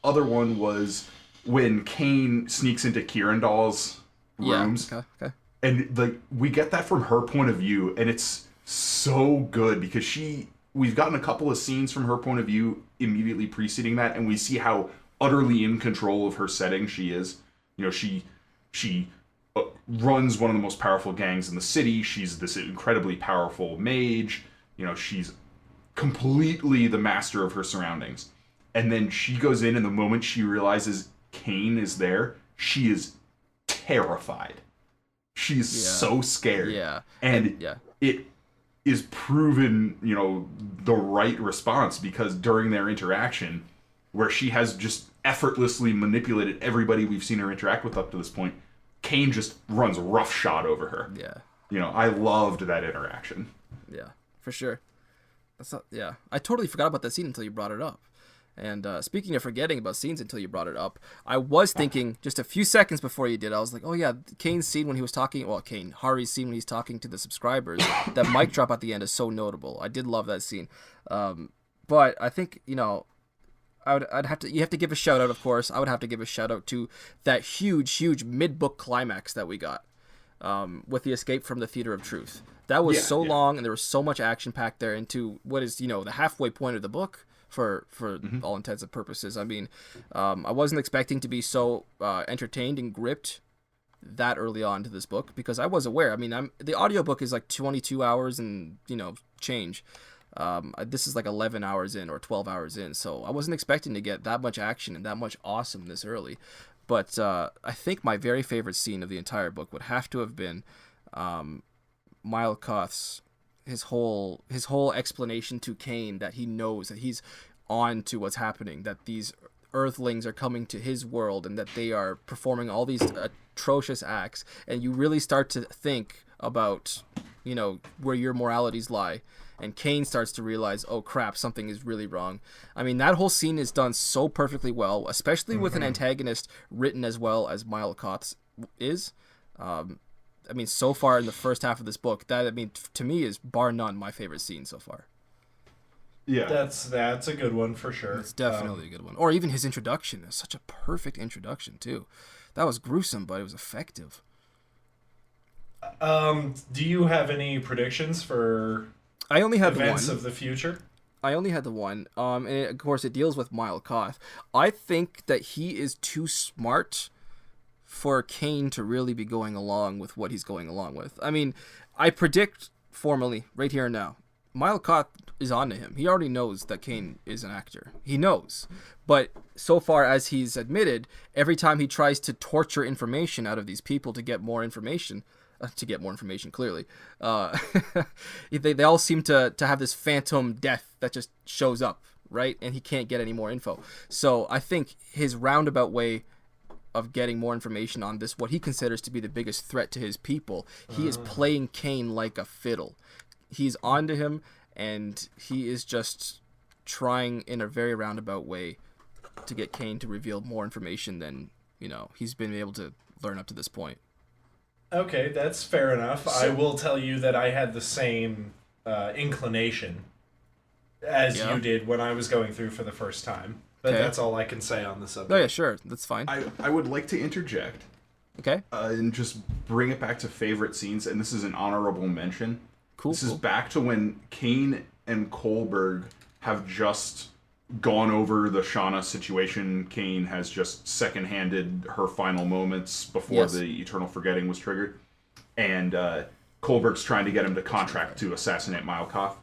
other one was when Kane sneaks into Kirandal's rooms. Yeah, okay. And we get that from her point of view, and it's so good because we've gotten a couple of scenes from her point of view immediately preceding that, and we see how utterly in control of her setting she is. She runs one of the most powerful gangs in the city. She's this incredibly powerful mage. She's completely the master of her surroundings. And then she goes in, and the moment she realizes Kane is there, she is terrified. She's so scared. Yeah. And it is proven, the right response, because during their interaction, where she has just effortlessly manipulated everybody we've seen her interact with up to this point, Kane just runs roughshod over her. Yeah. I loved that interaction. Yeah, for sure. I totally forgot about that scene until you brought it up. And speaking of forgetting about scenes until you brought it up, I was thinking just a few seconds before you did, I was like, oh yeah, Kane's scene when he was talking, Hari's scene when he's talking to the subscribers, that mic drop at the end is so notable. I did love that scene. But I think, you have to give a shout out, of course. I would have to give a shout out to that huge mid-book climax that we got with the escape from the Theater of Truth. That was long, and there was so much action packed there into what is, the halfway point of the book. For all intents and purposes. I wasn't expecting to be so entertained and gripped that early on to this book, because I was aware. The audiobook is like 22 hours and change. This is like 11 hours in or 12 hours in, so I wasn't expecting to get that much action and that much awesome this early. But I think my very favorite scene of the entire book would have to have been Mylkoth's his whole explanation to Kane that he knows that he's on to what's happening, that these earthlings are coming to his world and that they are performing all these atrocious acts, and you really start to think about where your moralities lie, and Kane starts to realize, oh crap, something is really wrong. That whole scene is done so perfectly well, especially with an antagonist written as well as Mylkoth's is. So far in the first half of this book, that to me is bar none my favorite scene so far. Yeah, that's a good one for sure. It's definitely a good one. Or even his introduction is such a perfect introduction too. That was gruesome, but it was effective. Do you have any predictions for? I only had events the one of the future. I only had the one. And of course, it deals with Mylkoth. I think that he is too smart for Kane to really be going along with what he's going along with. I predict formally, right here and now, Mylkoth is onto him. He already knows that Kane is an actor. He knows. But so far as he's admitted, every time he tries to torture information out of these people to get more information, clearly, they all seem to have this phantom death that just shows up, right? And he can't get any more info. So I think his roundabout way of getting more information on this, what he considers to be the biggest threat to his people, he is playing Kane like a fiddle. He's onto him, and he is just trying in a very roundabout way to get Kane to reveal more information than he's been able to learn up to this point. Okay, that's fair enough. I will tell you that I had the same inclination as you did when I was going through for the first time. But that's all I can say on the subject. Oh yeah, sure, that's fine. I would like to interject. Okay. And just bring it back to favorite scenes, and this is an honorable mention. Cool. This is back to when Kane and Kohlberg have just gone over the Shauna situation. Kane has just second-handed her final moments before the Eternal Forgetting was triggered. And Kohlberg's trying to get him to contract to assassinate Mylkoth.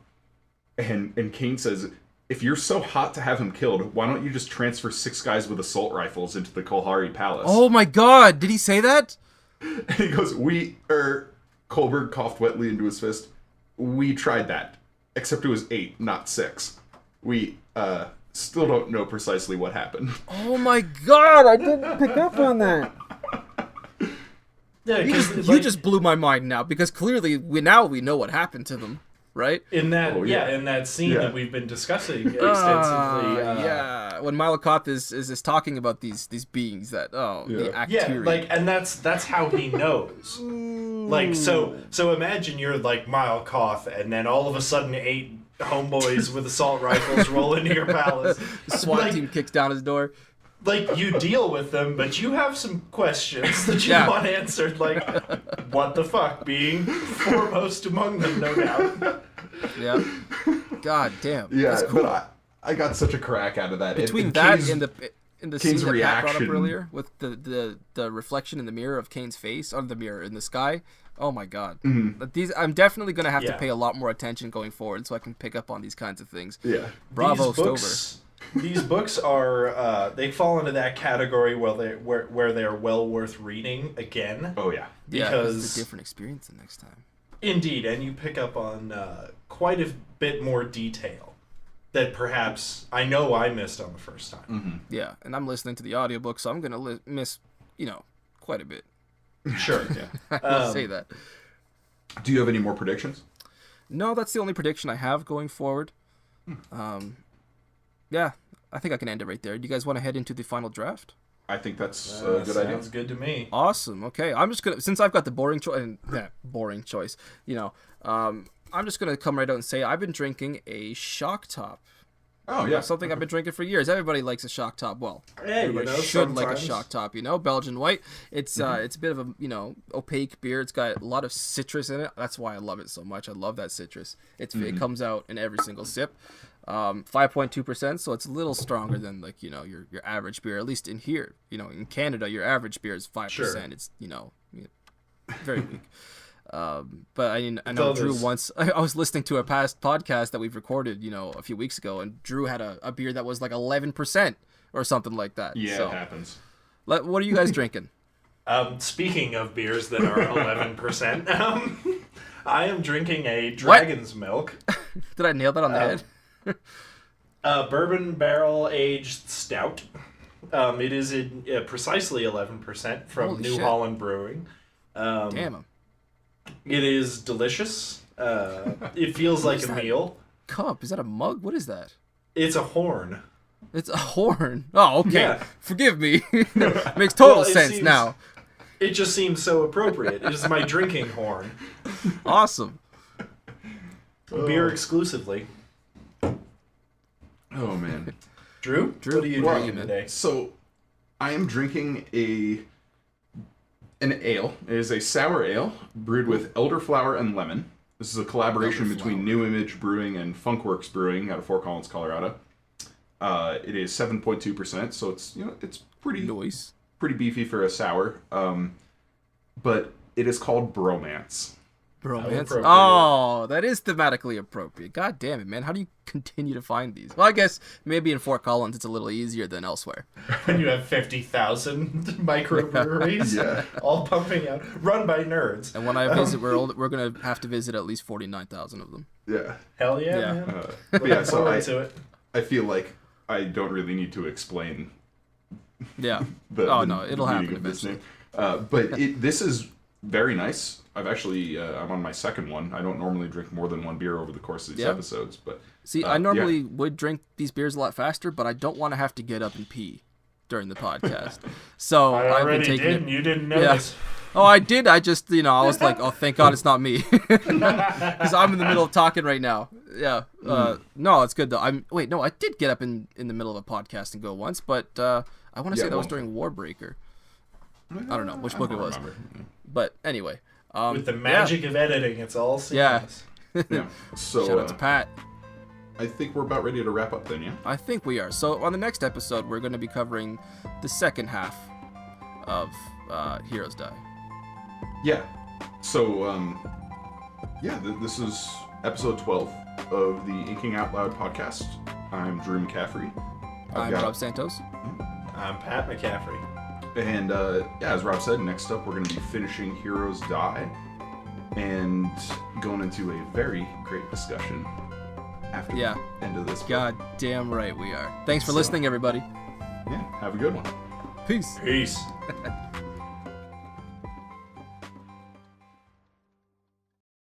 And Kane says, if you're so hot to have him killed, why don't you just transfer 6 guys with assault rifles into the Kolhari Palace? Oh my god, did he say that? And he goes, Kohlberg coughed wetly into his fist. We tried that, except it was 8, not 6. We still don't know precisely what happened. Oh my god, I didn't pick up on that. Yeah, you just blew my mind now, because clearly we know what happened to them, right? In that in that scene that we've been discussing extensively. When Mylkoth is talking about these beings that the Actiri. And that's how he knows. Like so imagine you're like Mylkoth, and then all of a sudden 8 homeboys with assault rifles roll into your palace. SWAT team kicks down his door. Like, you deal with them, but you have some questions that you want answered, like, what the fuck, being foremost among them, no doubt. Yeah. God damn. Yeah, that's cool. but I got such a crack out of that. Between that and the scene that reaction. Pat brought up earlier, with the reflection in the mirror of Kane's face, on the mirror in the sky, oh my god. Mm-hmm. I'm definitely going to have to pay a lot more attention going forward so I can pick up on these kinds of things. Yeah. Bravo, Stover. These books are they fall into that category where they're well worth reading again. Oh yeah, because it's a different experience the next time. Indeed, and you pick up on quite a bit more detail that perhaps I know I missed on the first time. Mm-hmm. Yeah, and I'm listening to the audiobook, so I'm gonna miss quite a bit. Sure, yeah, I'll say that. Do you have any more predictions? No, that's the only prediction I have going forward. Yeah, I think I can end it right there. Do you guys want to head into the final draft? I think that's a good idea. Sounds good to me. Awesome. Okay, I'm just gonna, since I've got the boring choice, I'm just gonna come right out and say I've been drinking a shock top. Oh yeah, something I've been drinking for years. Everybody likes a shock top. Well, everybody should sometimes like a shock top. Belgian white. It's it's a bit of a opaque beer. It's got a lot of citrus in it. That's why I love it so much. I love that citrus. It comes out in every single sip. 5.2%, so it's a little stronger than your average beer. At least in here, in Canada, your average beer is 5%. Sure. It's very weak. But I know Drew once. I was listening to a past podcast that we've recorded, a few weeks ago, and Drew had a beer that was like 11% or something like that. Yeah, so, it happens. What are you guys drinking? Speaking of beers that are 11%, I am drinking a Dragon's Milk. Did I nail that on the head? Bourbon barrel aged stout. It is precisely 11% from Holy New shit. Holland Brewing. Damn. It is delicious. It feels like a meal. Cup? Is that a mug? What is that? It's a horn. It's a horn. Oh, okay. Yeah. Forgive me. Makes total sense now. It just seems so appropriate. It is my drinking horn. Awesome. Beer exclusively. Oh man, Drew, what are you drinking today? So, I am drinking an ale. It is a sour ale brewed with elderflower and lemon. This is a collaboration between New Image Brewing and Funkworks Brewing out of Fort Collins, Colorado. It is 7.2%, so it's it's pretty nice, pretty beefy for a sour. But it is called Bromance. Bromance. Oh, that is thematically appropriate. God damn it, man! How do you continue to find these? Well, I guess maybe in Fort Collins it's a little easier than elsewhere. When you have 50,000 microbreweries, all pumping out, run by nerds. And when I visit, we're gonna have to visit at least 49,000 of them. Yeah. Hell yeah, man. Yeah. So to it. I feel like I don't really need to explain. Yeah. No, it'll happen eventually. But this is very nice. I've actually I'm on my second one. I don't normally drink more than one beer over the course of these episodes, but see, I normally would drink these beers a lot faster, but I don't want to have to get up and pee during the podcast. So I've been taking it. You didn't notice. Oh, I did. I just, I was like, oh, thank God it's not me, because I'm in the middle of talking right now. Yeah. No, it's good though. I did get up in the middle of a podcast and go once, but I want to say that was during Warbreaker. I don't know which book it was, but anyway. With the magic of editing, it's all seamless. Yeah. So shout out to Pat. I think we're about ready to wrap up then, yeah? I think we are. So on the next episode, we're going to be covering the second half of Heroes Die. Yeah. So, this is episode 12 of the Inking Out Loud podcast. I'm Drew McCaffrey. I'm Rob Santos. I'm Pat McCaffrey. And as Rob said, next up we're going to be finishing Heroes Die and going into a very great discussion after the end of this book. God damn right we are. Thanks for listening, everybody. Yeah, have a good one. Peace. Peace.